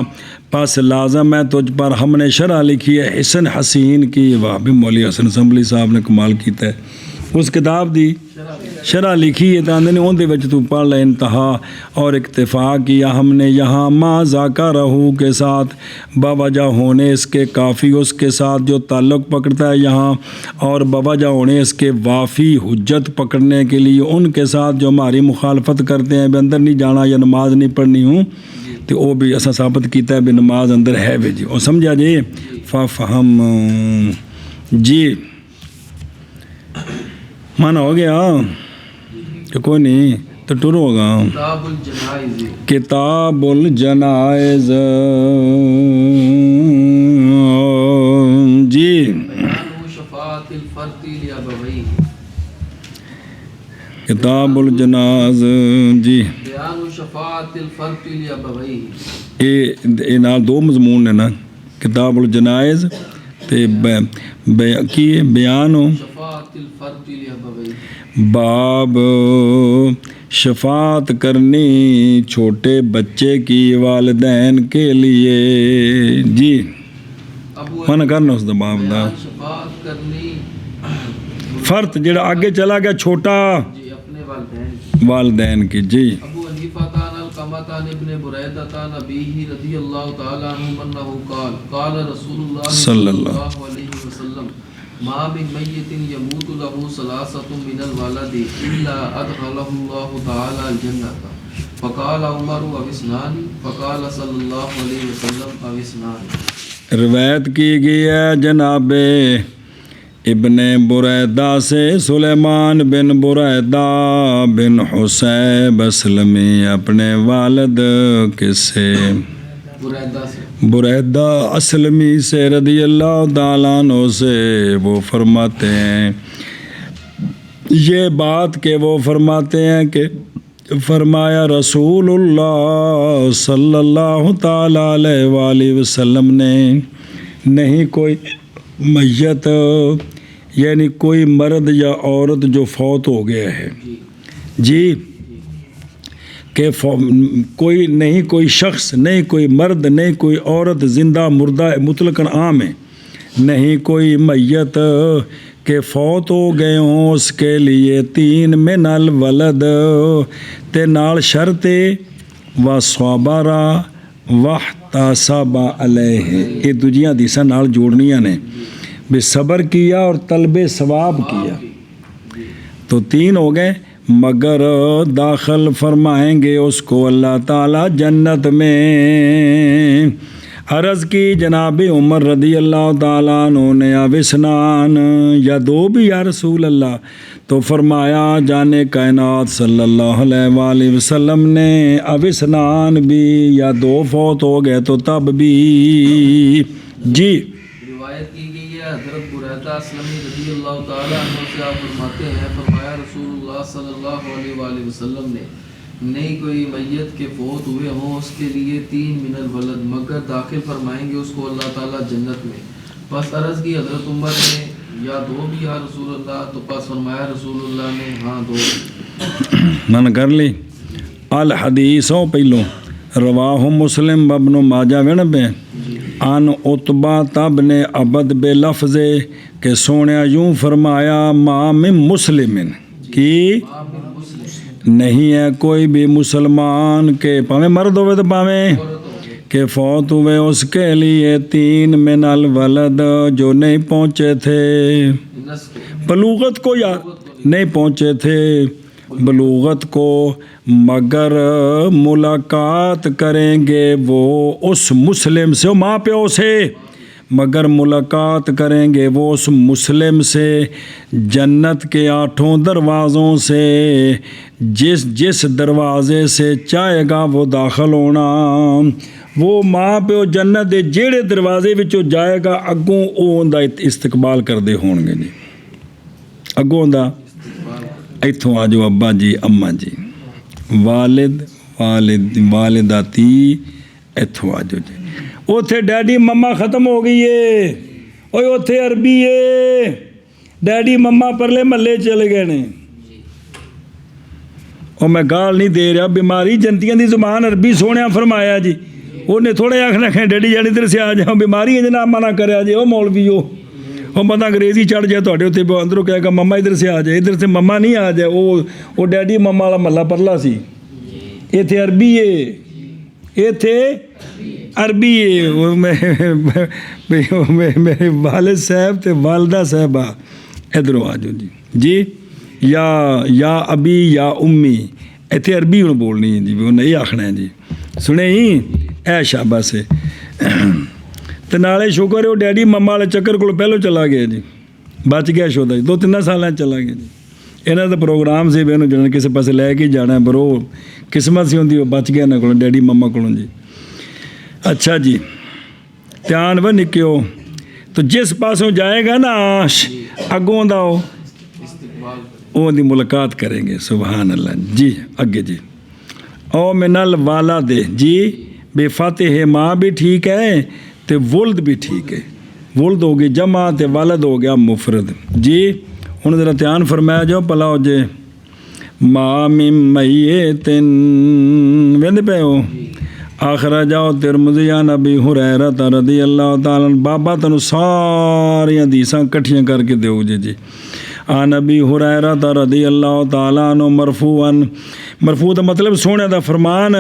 پس لازم ہے تجھ پر ہم نے شرح لکھی ہے حسن حسین کی واہ بھی مولوی حسن اسمبلی صاحب نے کمال کیتا ہے اس کتاب دی شرح لکھی ہے تو ان دے وچ تو پڑھ لے انتہا اور اکتفا کیا ہم نے یہاں ما ذاکر رہو کے ساتھ باوجہ ہونے اس کے کافی اس کے ساتھ جو تعلق پکڑتا ہے یہاں اور باوجہ ہونے اس کے وافی حجت پکڑنے کے لیے ان کے ساتھ جو ہماری مخالفت کرتے ہیں بھی اندر نہیں جانا یا نماز نہیں پڑھنی ہوں تو وہ بھی ایسا ثابت کیتا ہے بھی نماز اندر ہے بھی جی اور سمجھا جی فہم جی مانا ہو گیا کہ کوئی نہیں تو ٹر ہوگا کتاب الجنائز جی کتاب الجناز جی یہ نال دو مضمون نے نا کتاب الجنائز تے کی بیان ہو باب شفاعت کرنی چھوٹے بچے کی والدین کے لیے جی من کرنا اس دا باب دا فرد جڑا آگے چلا گیا چھوٹا والدین کی جی ابو حنیفہ عن القمۃ عن ابن بریدہ عن ابیہ رضی اللہ تعالی عنہ انہ قال قال رسول اللہ صلی اللہ علیہ وسلم ما من میت يموت له ثلاثة من الولد الا ادخله الله تعالی الجنۃ فقال عمر او اثنان فقال صلی اللہ علیہ وسلم او اثنان روایت کی گئی ہے جناب ابن بریدہ سے سلیمان بن بریدہ بن حسیب اسلمی اپنے والد کس سے بریدہ اسلمی سے رضی اللہ تعالیٰ عنہ سے وہ فرماتے ہیں یہ بات کہ وہ فرماتے ہیں کہ فرمایا رسول اللہ صلی اللہ تعالیٰ علیہ وآلہ وسلم نے نہیں کوئی میت یعنی کوئی مرد یا عورت جو فوت ہو گیا ہے جی کہ کوئی نہیں کوئی شخص نہیں کوئی مرد نہیں کوئی عورت زندہ مردہ مطلقاً عام ہے نہیں کوئی میت کہ فوت ہو گئے ہوں اس کے لیے 3 من الولد تے نال شرط و صبرا واحتسب علیہ یہ دوجیاں حدیثاں نال جوڑنیاں نے بھی صبر کیا اور طلب ثواب کیا تو 3 ہو گئے مگر داخل فرمائیں گے اس کو اللہ تعالیٰ جنت میں عرض کی جناب عمر رضی اللہ تعالیٰ عنہ نے اوسنان یا 2 بھی یا رسول اللہ تو فرمایا جانے کائنات صلی اللہ علیہ وآلہ وسلم نے اب اسنان بھی یا 2 فوت ہو گئے تو تب بھی جی روایت کی گئی ہے حضرت بریدہ اسلمی رضی اللہ تعالیٰ عنہ سے آپ فرماتے ہیں فرمایا رسول اللہ صلی اللہ علیہ وآلہ وسلم نے نہیں کوئی میت کے فوت ہوئے ہوں اس کے لیے 3 من الولد مگر داخل فرمائیں گے اس کو اللہ تعالیٰ جنت میں. پس عرض کی حضرت عمر نے یا 2 بھی یا رسول اللہ, تو پس فرمایا رسول اللہ نے ہاں 2. من کر لی الحدیثوں پہلوں رواہ مسلم ابن ماجہ وین پہ ان عتبہ تب نے عبد بے لفظ کہ سونیا یوں فرمایا ما من مسلمن کی نہیں ہے کوئی بھی مسلمان کے پاویں مرد ہوئے تو پاویں کہ فوت ہوئے اس کے لیے 3 من الولد جو نہیں پہنچے تھے بلوغت کو یا نہیں پہنچے تھے بلوغت کو مگر ملاقات کریں گے وہ اس مسلم سے ماں پیو سے مگر ملاقات کریں گے وہ اس مسلم سے جنت کے 8 دروازوں سے جس دروازے سے چاہے گا وہ داخل ہونا وہ ماں پیو جنت دے جیڑے دروازے وچوں جائے گا اگوں اون دا استقبال کردے ہون گے جی اگوں دا ایتھوں آ جو ابا جی اماں جی والداتی ایتھوں آ جو جی اوتھے ڈیڈی مما ختم ہو گئی ہے اوے اوتھے عربی ہے ڈیڈی مما پرلے محلے چلے گئے نے اور میں گال نہیں دے رہا بیماری جنتیاں دی زبان عربی سونیا فرمایا جی انہیں تھوڑے آخنا کہ ڈیڈی جان ادھر سے آ جاؤ بیماری ہے جناب منع کریا جی وہ مولوی وہ بندہ انگریزی چڑھ جائے تو اتنے اندروں کہے گا مما ادھر سے آ جائے ادھر سے مما نہیں آ جائے وہ ڈیڈی مما والا محلہ پرلا سی ایتھے عربی ہے ایتھے عربی ہے میرے والد صاحب تے والدہ صاحبہ ادھروں آ جاؤ جی جی یا ابی یا امی ایتھے عربی انہوں بولنی ہے جی انہیں یہ آخنا ہے جی سنے ہی اے شابہ سے تو نالے شکر ہے وہ ڈیڈی مما والے چکر کو پہلو چلا گیا جی بچ گیا شودا جی 2-3 سال چلا گیا جی یہاں کا پروگرام سے بھی انہوں جانا کسی پاس لے کے جانا ہے پر وہ قسمت سی ہوتی وہ بچ گیا انہوں کو ڈیڈی مما کو جی. اچھا جی دھیان و نکیو تو جس پاسوں جائے گا نا اگوں دا وہ دی ملاقات کریں گے سبحان اللہ جی. اگے جی او منل والا دے جی بے فاتح ماں بھی ٹھیک ہے تے ولد بھی ٹھیک ہے ولد ہو گئی جمع تے والد ہو گیا مفرد جی. ہن ذرا دھیان فرمایا جو پلا ہو جے ما من میتن ویندے پے ہو آخر جاؤ ترمذی عن ابی ہریرہ رضی اللہ تعالی عنہ بابا تنو ساری حدیثاں کٹھیاں کر کے دیو جی. عن ابی ہریرہ رضی اللہ تعالی عنہ مرفوعاً مرفوع کا مطلب سونے دا فرمان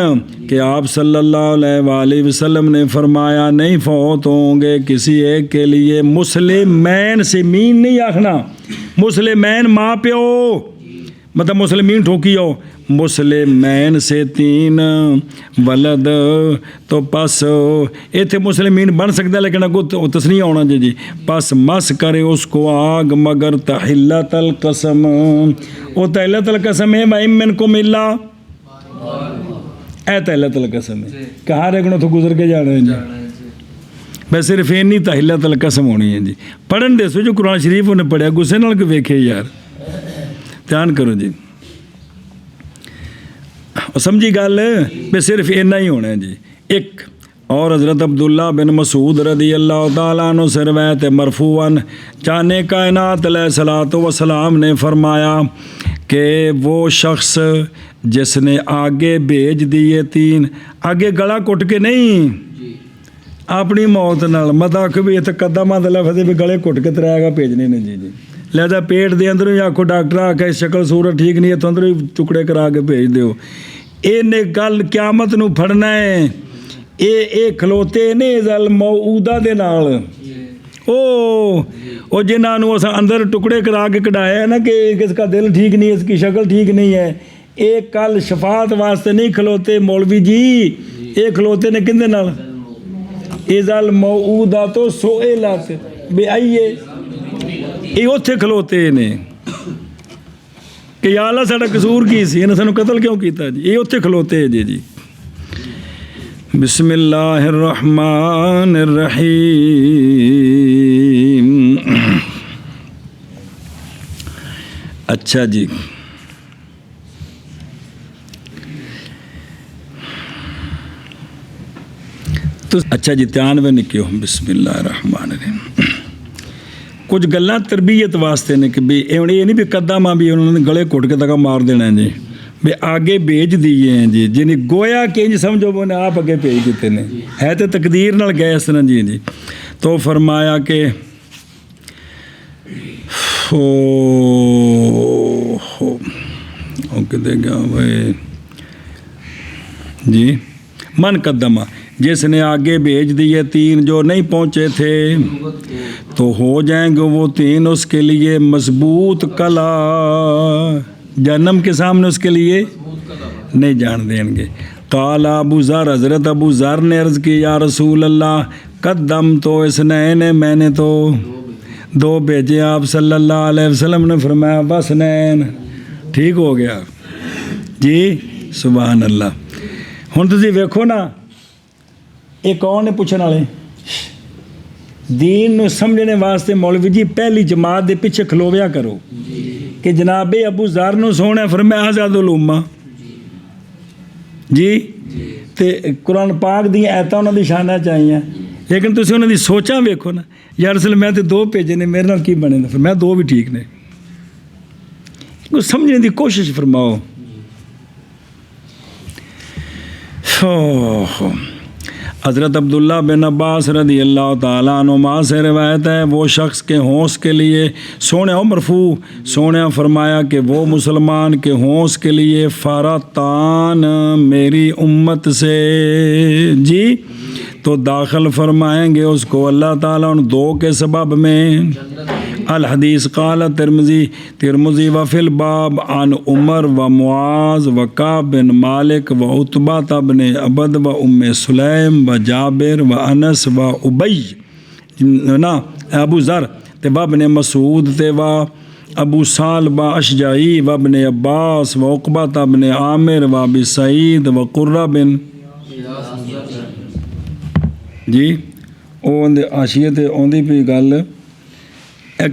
کہ آپ صلی اللہ علیہ وآلہ وسلم نے فرمایا نہیں فوت ہوں گے کسی ایک کے لیے مسلمین سے مین نہیں آخنا مسلمین ماں پیو مطلب مسلمین ٹھوکی ہو مسلمین سے 3 ولد تو پس ایتھے مسلمین بن سکتا ہے لیکن اگو تسنیہ ہونا جی پس مس کرے اس کو آگ مگر تحلت القسم وہ تحلت القسم ہے وَإِن مِّنكُمْ إِلَّا اے تحلت القسم ہے کہاں رکھنا تو گزر کے جانا ہے جی بس صرف یہ نہیں تحلت القسم ہونی ہے جی. پڑھن دے سو جو قرآن شریف انہیں پڑھیا گسے نال کے ویکھے یار دھیان کرو جی سمجھی گل بے صرف اینا ہی ہونا ہے جی. ایک اور حضرت عبداللہ بن مسعود رضی اللہ تعالیٰ عنہ سے روایت مرفوعاً جانے کائنات علیہ الصلوۃ والسلام نے فرمایا کہ وہ شخص جس نے آگے بھیج دیے 3 آگے گلا کٹ کے نہیں اپنی موت نال متا کہ بھی تقدمہ دا لفظ بھی گلے کٹ کے ترائے گا بھیجنے نے جی لہذا پیٹ دے اندروں یا کوئی ڈاکٹر آ کے شکل صورت ٹھیک نہیں ہے تو اندروں ٹکڑے کرا کے بھیج دیو. یہ گل قیامت نو پھڑنا ہے اے کھلوتے نے زل موعودہ دے نال او جنہاں نو اساں اندر ٹکڑے کرا کے کڈایا ہے نا کہ اس کا دل ٹھیک نہیں ہے اس کی شکل ٹھیک نہیں ہے اے کل شفاعت واسطے نہیں کھلوتے مولوی جی اے کھلوتے نے کندے نال ازل موعودہ تو سئلت بے آئیے یہ اتھے کھلوتے نے کہ یا اللہ ਸਾਡਾ ਕਸੂਰ ਕੀ ਸੀ, ਇਹਨੇ ਸਾਨੂੰ ਕਤਲ ਕਿਉਂ ਕੀਤਾ ਜੀ। ਇਹ ਉੱਥੇ ਖਲੋਤੇ ਜੀ। بسم اللہ الرحمن الرحیم۔ اچھا جی، تو اچھا جی ਧਿਆਨ ਵੇ ਨਿਕਿਓ بسم اللہ الرحمن الرحیم۔ ਕੁਝ ਗੱਲਾਂ ਤਰਬੀਅਤ ਵਾਸਤੇ ਨੇ ਕਿ ਵੀ ਇਹ ਨਹੀਂ ਵੀ ਕਦਮਾਂ ਵੀ ਉਹਨਾਂ ਨੇ ਗਲੇ ਘੁੱਟ ਕੇ ਤੱਕ ਮਾਰ ਦੇਣਾ ਜੀ, بھی آگے بھیج دیے ہیں جی، جنہیں گویا کہ انج سمجھو وہ نے آپ آگے بھیج دیتے ہیں، ہے تو تقدیر نال گئے اس طرح جی۔ تو فرمایا کہ دے گا جی، من قدمہ جس نے آگے بھیج دیے 3 جو نہیں پہنچے تھے، تو ہو جائیں گے وہ 3 اس کے لیے مضبوط کلا، جہنم کے سامنے اس کے لیے نہیں جان دیں گے۔ قال ابو ذر، حضرت ابو ذر نے عرض کی یا رسول اللہ قدم تو اثنین، میں نے تو 2 بھیجے۔ آپ صلی اللہ علیہ وسلم نے فرمایا بس نین، ٹھیک ہو گیا جی، سبحان اللہ۔ ہن تسی ویکھو نا، یہ کون نے پوچھنے والے دین نو سمجھنے واسطے مولوی جی پہلی جماعت دے پیچھے کھلویا کرو کہ جناب ابو ذر نو سونے فرمایا آزاد الامہ جی، تے قرآن پاک دی ایتاں انہاں دی شانہ چاہیے، لیکن تسی انہاں دی سوچاں ویکھو نا، یا رسول میں تے 2 بھیجے نے، میرے نال کی بنے نا، فرمایا 2 بھی ٹھیک نے، کچھ سمجھنے دی کوشش فرماؤ۔ حضرت عبداللہ بن عباس رضی اللہ تعالیٰ عنہما سے روایت ہے، وہ شخص کے ہونس کے لیے سونے مرفوع، سونے فرمایا کہ وہ مسلمان کے ہونس کے لیے فارتان میری امت سے جی، تو داخل فرمائیں گے اس کو اللہ تعالیٰ ان 2 کے سبب میں۔ الحدیث قال ترمذی وفی الباب عن عمر و معاذ و کعب بن مالک و عتبہ بن عبد و ام سلیم و جابر و انس و ابی نا ابو ذر تے و ابن مسعود تے و ابو صالح اشجعی و ابن عباس و عقبہ بن عامر و ابی سعید و قرہ بن جی، وہ آشیت آندی پی گل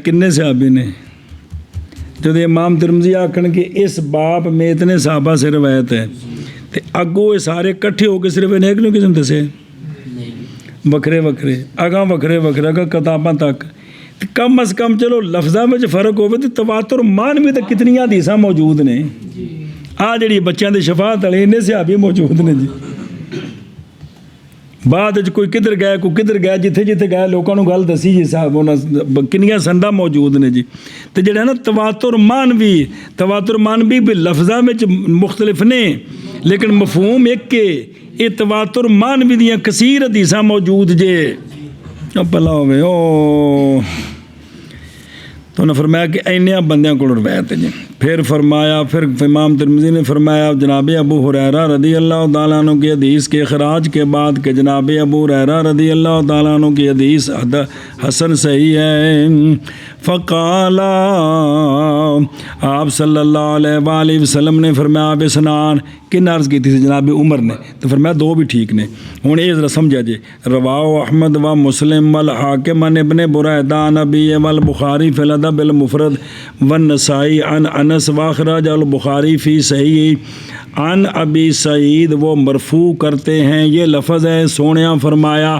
کنے صحابی نے، جب امام ترمذی آکھن کہ اس باب میں اتنے صحابہ سے روایت ہے، تو اگوں یہ سارے کٹھے ہو کے صرف ایک نو قسم دسے وکھرے وکھرے اگاں وکھرے وکھرے اگاں کتاباں تک، کم از کم چلو لفظاں میں فرق ہوئے تو تواتر مان میں تو کتنی حدیثاں موجود نے، آ جڑی بچیاں دے شفاعت والے انہیں صحابی موجود نے جی، بعد کوئی کدھر گیا کوئی کدھر گیا، جتھے جتھے گیا لوگوں گل دسی جی صاحب، کنیاں سنداں موجود نے جی۔ تو جڑا نا تواتر مان بھی لفظاں میں مختلف نے لیکن مفہوم ایک کے، یہ تواتر مان بھی دیاں کثیر حدیثاں موجود جے بھلا ہوئے او۔ تو انہوں نے فرمایا کہ اینیاں بندیاں کو روایت ہے جی۔ پھر فرمایا، پھر امام ترمذی نے فرمایا جناب ابو ہریرہ رضی اللہ تعالیٰ عنہ کی حدیث کے اخراج کے بعد کہ جناب ابو ہریرہ رضی اللہ تعالیٰ عنہ کی حدیث حسن صحیح ہے، فقال آپ صلی اللہ علیہ وآلہ وسلم نے فرمایا بسنان، کن عرض کی تھی جناب عمر نے، تو فرمایا 2 بھی ٹھیک نے۔ ہوں یہ ذرا سمجھا جی، رواہ احمد و مسلم والحاکم عن ابن بریدہ عن ابی والبخاری فی الادب المفرد والنسائی عن انس واخرج البخاری فی صحیح عن ابی سعید، وہ مرفوع کرتے ہیں، یہ لفظ ہے سونیاں فرمایا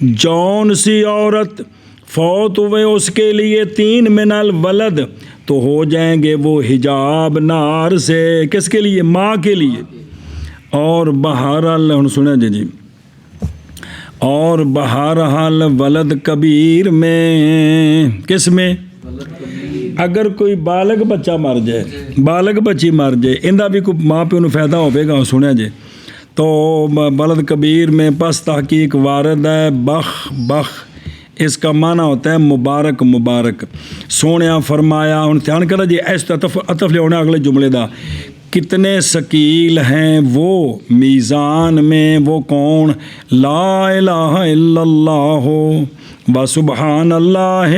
جون سی عورت فوت ہوئے اس کے لیے 3 من الولد، تو ہو جائیں گے وہ حجاب نار سے، کس کے لیے؟ ماں کے لیے۔ اور بہرحال سنیں جی، اور بہرحال ولد کبیر میں، کس میں؟ اگر کوئی بالغ بچہ مر جائے، بالغ بچی مر جائے، اندہ بھی کوئی ماں پیو نو فائدہ ہوئے گا، سنیں جی، تو ولد کبیر میں پس تحقیق وارد ہے بخ اس کا معنی ہوتا ہے مبارک مبارک۔ سونیا فرمایا، ہن دھیان کرو جی، اس عطف لے ہونا اگلے جملے دا کتنے ثقیل ہیں وہ میزان میں، وہ کون؟ لا الہ الا اللہ و سبحان اللہ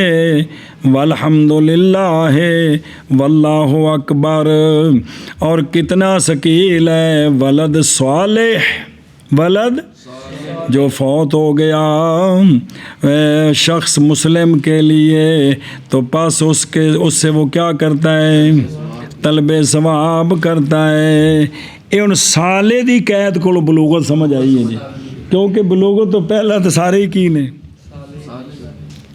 والحمد للہ واللہ اکبر. اور کتنا ثقیل ہے ولد صالح، ولد جو فوت ہو گیا شخص مسلم کے لیے، تو پس اس سے وہ کیا کرتا ہے؟ طلب ثواب کرتا ہے. یہ ان سالے دی قید کو بلوغت سمجھ آئی ہے جی، کیونکہ بلوغت تو پہلا تو سارے ہی کی نے،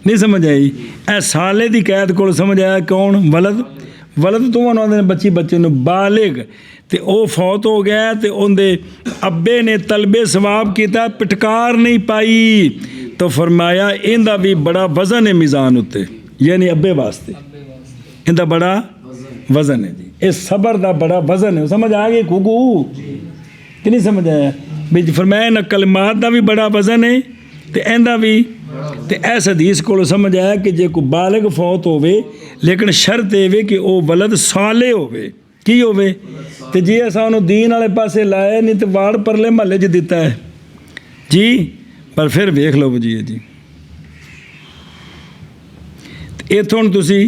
نہیں سمجھ آئی. اے سالے دی قید کو سمجھ آیا کون؟ ولد. ولد تو انہوں نے بچی بچے نو بالغ تے او فوت ہو گیا تے ان دے ابے نے طلب ثواب کیتا، پٹکار نہیں پائی، تو فرمایا ان دا بھی بڑا وزن ہے میزان اتے، یعنی ابے واسطے ان دا بڑا وزن ہے جی. اس صبر دا بڑا وزن ہے. سمجھ آ گئی کوکو کہ نہیں سمجھ آیا؟ بھی فرمایا ان کلمات دا بھی بڑا وزن ہے تے ان دا بھی. تے ایس حدیث کو سمجھ آیا کہ جے کو بالغ فوت ہوئے لیکن شرط یہ کہ او ولد صالح ہوئے. کی ہوئے؟ تے جی ایسا انہوں دین والے پاسے لائے نہیں تو واڑ پرلے محلے چ دیتا ہے جی. پر پھر ویکھ لو جی جی اتوں تسی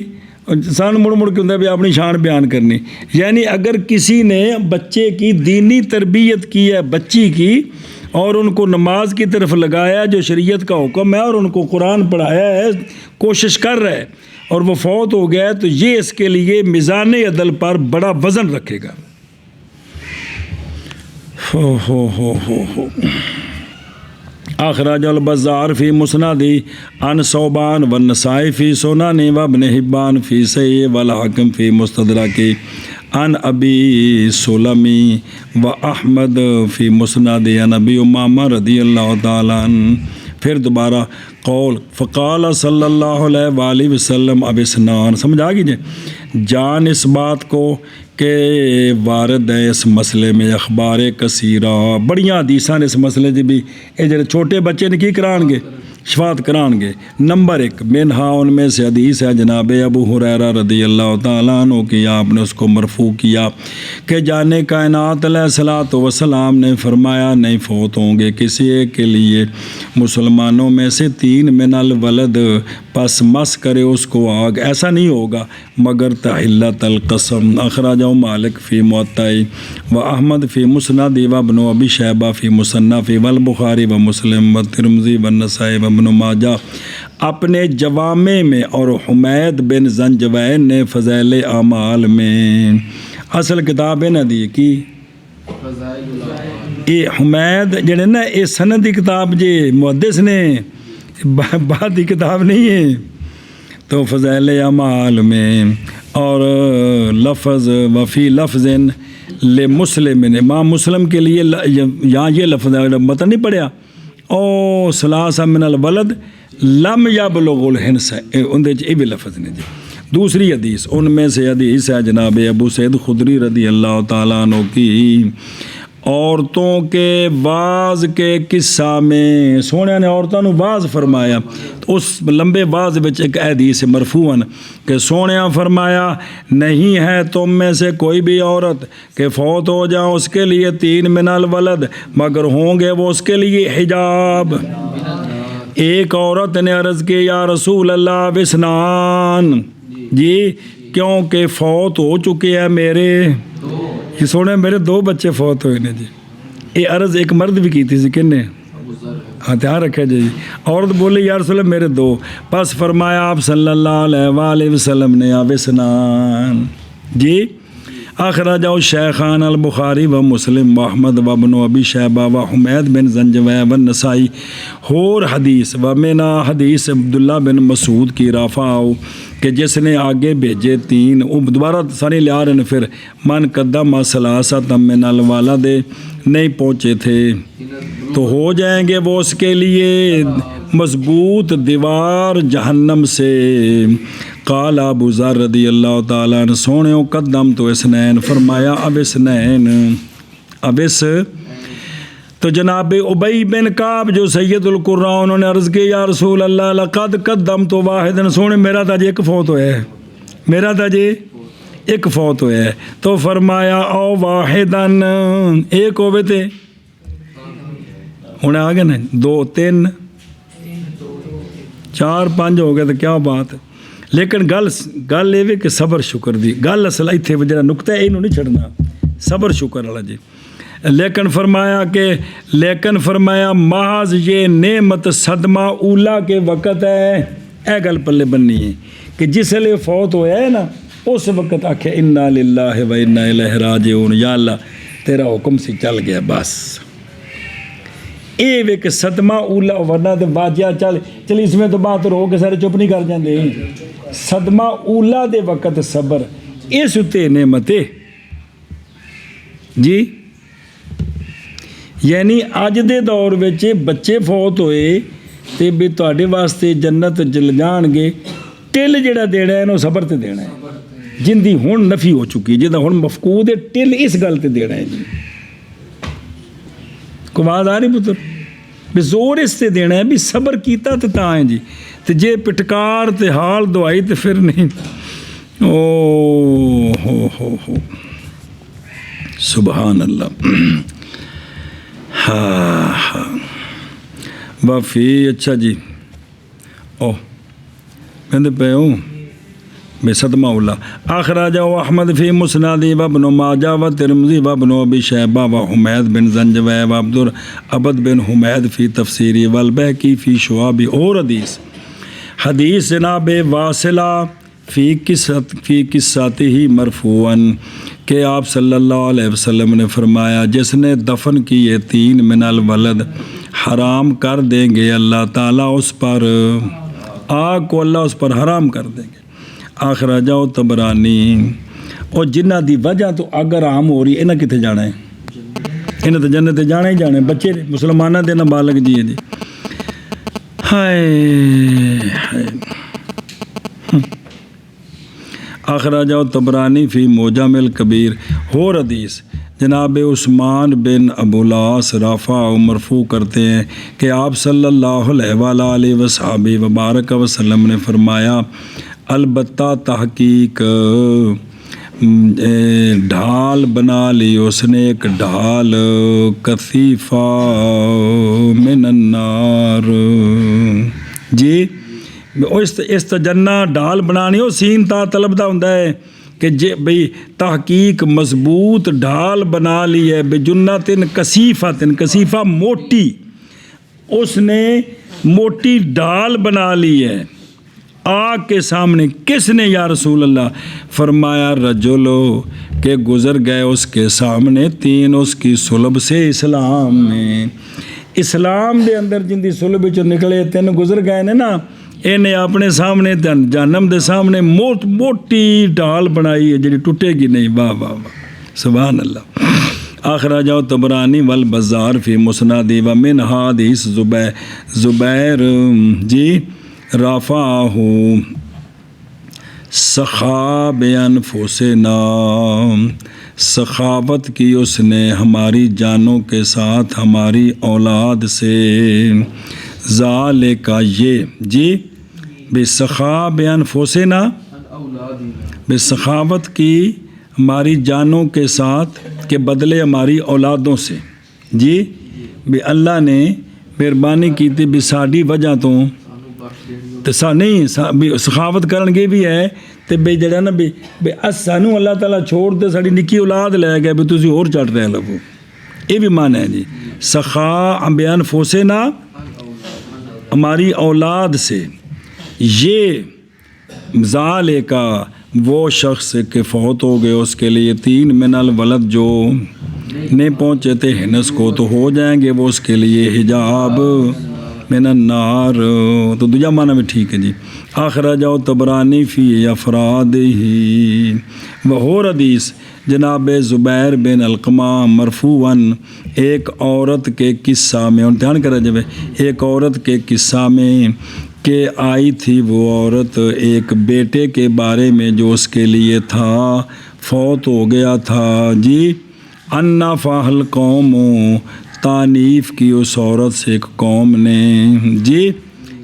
سان مڑ مڑ کے ہوں بھی اپنی شان بیان کرنی. یعنی اگر کسی نے بچے کی دینی تربیت کی ہے بچی کی، اور ان کو نماز کی طرف لگایا جو شریعت کا حکم ہے، اور ان کو قرآن پڑھایا ہے، کوشش کر رہا ہے، اور وہ فوت ہو گیا ہے، تو یہ اس کے لیے میزان عدل پر بڑا وزن رکھے گا. ہو اخرج البزار فی مسندی عن ثوبان والنسائی فی سنن وابن حبان فی صحیح والحاکم فی مستدرک عن ابی سلمی و احمد فی مسند عن ابی امامہ رضی اللہ تعالیٰ عنہ. پھر دوبارہ قول فقال صلی اللہ علیہ وآلہ وسلم اب اسنان. سمجھ آ گئی جی جان اس بات کو کہ وارد ہے اس مسئلے میں اخبار کثیرہ، بڑیاں حدیثاں نے اس مسئلے سے بھی. یہ جڑے چھوٹے بچے نے کی کران گے؟ شفاعت کران گے. نمبر 1 منہا ان میں سے حدیث ہے جناب ابو ہریرہ رضی اللہ تعالیٰ عنہ کی آپ نے اس کو مرفوع کیا کہ جانے کائنات علیہ الصلوۃ والسلام نے فرمایا نہیں فوت ہوں گے کسی ایک کے لیے مسلمانوں میں سے 3 من الولد، پس مس کرے اس کو آگ، ایسا نہیں ہوگا مگر تحلت القسم. اخرجہ مالک فی موطأ و احمد فی مسند و ابن ابی شیبہ فی مصنف والبخاری و مسلم و ترمذی و نسائی و ابن ماجہ اپنے جوامع میں، اور حمید بن زنجوین نے فضائل اعمال میں. اصل کتاب ہے نا دی کی یہ حمید جڑے نا یہ سند کی کتاب جی محدث نے بعد کی کتاب نہیں ہے. تو فضائل اعمال میں اور لفظ وفی لفظ لمسلم، امام مسلم کے لیے یہاں یہ لفظ متن نہیں پڑھیا او ثلاثہ من الولد لم یبلغ الحنس، اندے یہ بھی لفظ نے جی. دوسری حدیث ان میں سے حدیث ہے جناب ابو سعید خدری رضی اللہ تعالیٰ عنہ کی عورتوں کے واز کے قصہ میں. سونے نے عورتوں نے واز فرمایا، اس لمبے واز وچ ایک حدیث مرفوعاً کہ سونے فرمایا نہیں ہے تم میں سے کوئی بھی عورت کہ فوت ہو جاؤ اس کے لیے 3 من الولد مگر ہوں گے وہ اس کے لیے حجاب. ایک عورت نے عرض کی یا رسول اللہ بسنان جی کیونکہ فوت ہو چکے ہیں میرے، یہ سونے میرے 2 بچے فوت ہوئے نے جی. یہ عرض ایک مرد بھی کی تھی کنے ہاں دھیان رکھے جی. عورت بولی یا رسول اللہ میرے 2، پس فرمایا آپ صلی اللہ علیہ وآلہ وسلم نے اب اسنان جی. اخرجہ الشیخان البخاری و مسلم و احمد و ابن ابی شیبہ و حمید بن زنجوی و نسائی. اور حدیث و منا حدیث عبداللہ بن مسعود کی رافع کہ جس نے آگے بھیجے 3، دوبارہ سارے لے آ رہے ہیں پھر من قدم ثلاثۃ من الوالد نہیں پہنچے تھے تو ہو جائیں گے وہ اس کے لیے مضبوط دیوار جہنم سے. قال ابو ذر رضی اللہ تعالیٰ عنہ سونے قدم تو اسنین فرمایا اب اسنین اب اس. تو جناب ابی بن کعب جو سید القراء انہوں نے عرض کی یا رسول اللہ لقد قدم تو واحد، سونے میرا تھا جی ایک فوت ہوئے ہے، میرا تھا جی ایک فوت ہوا ہے تو فرمایا او واحدن ایک ہوئے تھے ہوں آ گئے نا 2 3 4 5 ہو گئے تو کیا بات ہے. لیکن گل یہ کہ صبر شکر دی گل اصل اتنے جا نقطہ ہے یہ نہیں چھڑنا صبر شکر والا جی. لیکن فرمایا محض یہ نعمت صدمہ اولا کے وقت ہے. اے گل پلے بننی ہے کہ جس لئے فوت ہوا ہے نا اس وقت آکھے انا للہ و انا الیہ راجعون یا اللہ تیرا حکم سے چل گیا بس. اے وے کہ صدمہ اولا ورنہ تو واجہ چل اس میں تو بات رو کے سارے چپ نہیں کر جاندے. صدمہ اولا دے وقت صبر اس تے نعمت جی. یعنی اج دے دور وچ بچے فوت ہوئے تے بھی تواڈے واسطے جنت چل جان گے. ٹل جڑا دینا ہے نا صبر تے دینا ہے جن دی ہن نفی ہو چکی جہاں ہن مفقود ہے ٹل اس گل تے دینا ہے جی. کو آواز آ رہی پتر بھی زور اس تے دینا ہے بھی صبر کیتا تے تاں ہے جی. تے جے پٹکار تے حال دعائی تے پھر نہیں. او ہو سبحان اللہ. ہاں وفی اچھا جی او کہندے پے ہوں بے صدمہ اللہ اخرجہ احمد فی مسندی وابن ماجہ وترمذی وابن ابی شیبہ وحمید بن زنجوی وعبد بن حمید فی تفسیری والبہقی فی شعاب. اور حدیث جناب واصلہ فی قصتی ہی مرفوعاً کہ آپ صلی اللہ علیہ وسلم نے فرمایا جس نے دفن کی یہ 3 من الولد حرام کر دیں گے اللہ تعالیٰ اس پر آگ کو اللہ اس پر حرام کر دیں گے. اخرجہ طبرانی. اور جنہ دی وجہ تو اگر عام ہو رہی ہے انہیں کتنے جانا ہے انہیں تو جنت جانا ہی جانا ہے. بچے مسلمانہ دے نابالغ جی جی. ہائے اخرجہ طبرانی فی معجم الکبیر. اور حدیث جناب عثمان بن ابو العاص رافع مرفوع کرتے ہیں کہ آپ صلی اللہ علیہ وسلم وبارک وسلم نے فرمایا البتہ تحقیق ڈھال بنا لی اس نے ایک ڈھال کثیفہ من النار جی. اس تجنہ ڈھال بنانی ہو سین تا طلب دا ہوندا ہے کہ جے بھئی تحقیق مضبوط ڈھال بنا لی ہے بجنتن کثیفہ موٹی. اس نے موٹی ڈھال بنا لی ہے آگ کے سامنے. کس نے یا رسول اللہ؟ فرمایا رجلو کہ گزر گئے اس کے سامنے 3 اس کی صلب سے اسلام میں. اسلام دے اندر جن دی صلب چ نکلے 3 گزر گئے نے نا انہیں اپنے سامنے جہنم دے سامنے موٹی ڈھال بنائی ہے جی ٹوٹے گی نہیں. واہ واہ واہ سبحان اللہ. اخرجہ طبرانی والبزار فی مسندی ومن حدیث زبیر جی رفعہ سخا بانفسنا. سخاوت کی اس نے ہماری جانوں کے ساتھ ہماری اولاد سے. ذالک یہ جی بے سخا بانفسنا بے سخاوت کی ہماری جانوں کے ساتھ کے بدلے ہماری اولادوں سے جی. بھی اللہ نے مہربانی کی تھی بھی ساڈی وجہ تو نہیں سخاوت کرنگے بھی ہے تے بے جڑا نا بھی سانو اللہ تعالیٰ چھوڑ دے ساڑی نکی اولاد لے گئے بھی تسی اور چڑھ رہے لگو. یہ بھی معنی ہے جی سخا بانفسنا ہماری اولاد سے. یہ ذالک وہ شخص کے فوت ہو گئے اس کے لیے 3 من الولد جو نہیں پہنچے تھے ہنس کو تو ہو جائیں گے وہ اس کے لیے حجاب من النار. تو دوجا معنی بھی ٹھیک ہے جی. اخرجہ طبرانی فی افراد ہی. اور حدیث جناب زبیر بن علقمہ مرفوعاً ایک عورت کے قصہ میں دھیان کرا جب ایک عورت کے قصہ میں کہ آئی تھی وہ عورت ایک بیٹے کے بارے میں جو اس کے لیے تھا فوت ہو گیا تھا جی. انا فاہل قوم تعریف کی اس عورت سے ایک قوم نے جی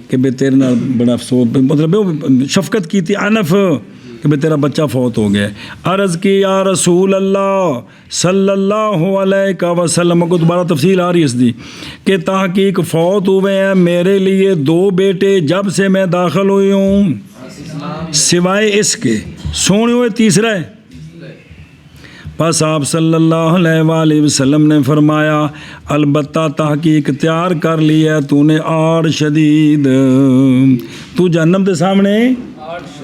کہ بے تیرے نال بڑا افسوس مطلب شفقت کی تھی. انف کہ بھئی تیرا بچہ فوت ہو گیا ہے. عرض کی یا رسول اللہ صلی اللہ علیہ وسلم کو دوبارہ تفصیل آ رہی ہے اس دی کہ تحقیق فوت ہوئے ہیں میرے لیے 2 بیٹے جب سے میں داخل ہوئی ہوں سوائے اس کے سونے ہوئے تیسرا ہے. بس آپ صلی اللہ علیہ وآلہ وسلم نے فرمایا البتہ تحقیق تیار کر لی ہے تو نے آڑ شدید، تو جہنم کے سامنے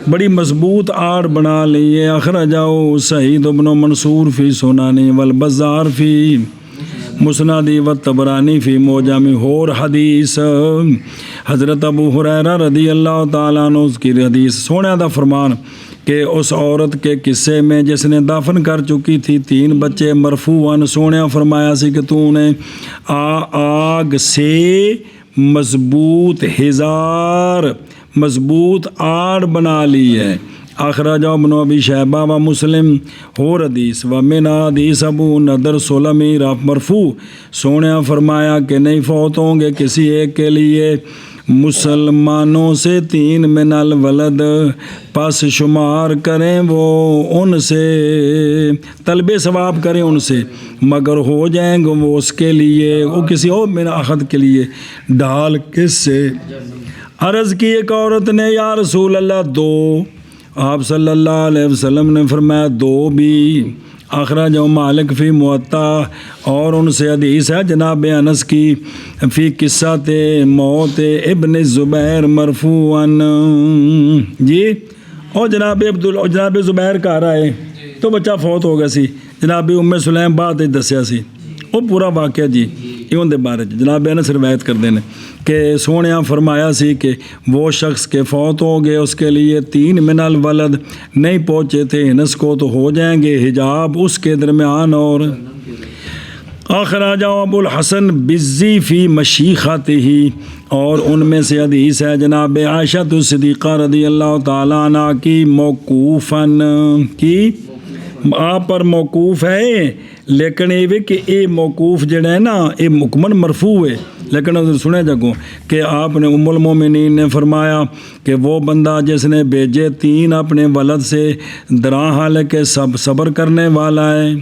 بڑی مضبوط آڑ بنا لی ہے. اخرجاؤ سعید ابن منصور فی سنانی والبزار فی مسندی والطبرانی فی موجم. اور حدیث حضرت ابو ہریرہ رضی اللہ تعالیٰ عنہ اس کی حدیث سونے دا فرمان کہ اس عورت کے قصے میں جس نے دفن کر چکی تھی 3 بچے مرفوعاً سونے فرمایا سی کہ تو نے آگ سے مضبوط ہزار مضبوط آڑ بنا لی ہے. اخرج ابن ابی شیبہ و مسلم. اور حدیث و من حدیث ابو نضر سلمی رف مرفوع سونے فرمایا کہ نہیں فوت ہوں گے کسی ایک کے لیے مسلمانوں سے 3 من الولد، پس شمار کریں وہ ان سے، طلب ثواب کریں ان سے، مگر ہو جائیں گے وہ اس کے لیے، وہ کسی اور من احد کے لیے ڈھال کس سے. عرض کی ایک عورت نے یا رسول اللہ 2. آپ صلی اللہ علیہ وسلم نے فرمایا 2 بھی. اخرج مالک فی موطا. اور ان سے حدیث ہے جناب انس کی فی قصۃ موت ابن زبیر مرفوعاً. جی اور جناب زبیر کا رہا ہے تو بچہ فوت ہو گیا سی، جناب ام سلیم بعد دسیا سی وہ پورا واقعہ. جی ان دے بارے جناب انس روایت کرتے ہیں کہ سونیا فرمایا سی کہ وہ شخص کے فوت ہو گئے اس کے لیے 3 من الولد نہیں پہنچے تھے انس کو تو ہو جائیں گے حجاب اس کے درمیان. اور اخرج ابو الحسن بزی فی مشیخاتہ. اور ان میں سے حدیث ہے جناب عائشہ صدیقہ رضی اللہ تعالیٰ عنہ کی موقوفاً کی آپ پر موقوف ہے، لیکن یہ بھی کہ یہ موقوف جڑا ہے نا یہ مکمل مرفوع ہے، لیکن سنے جگوں کہ آپ نے ام المومنین نے فرمایا کہ وہ بندہ جس نے بھیجے 3 اپنے ولد سے دراں حال کے صبر کرنے والا ہے،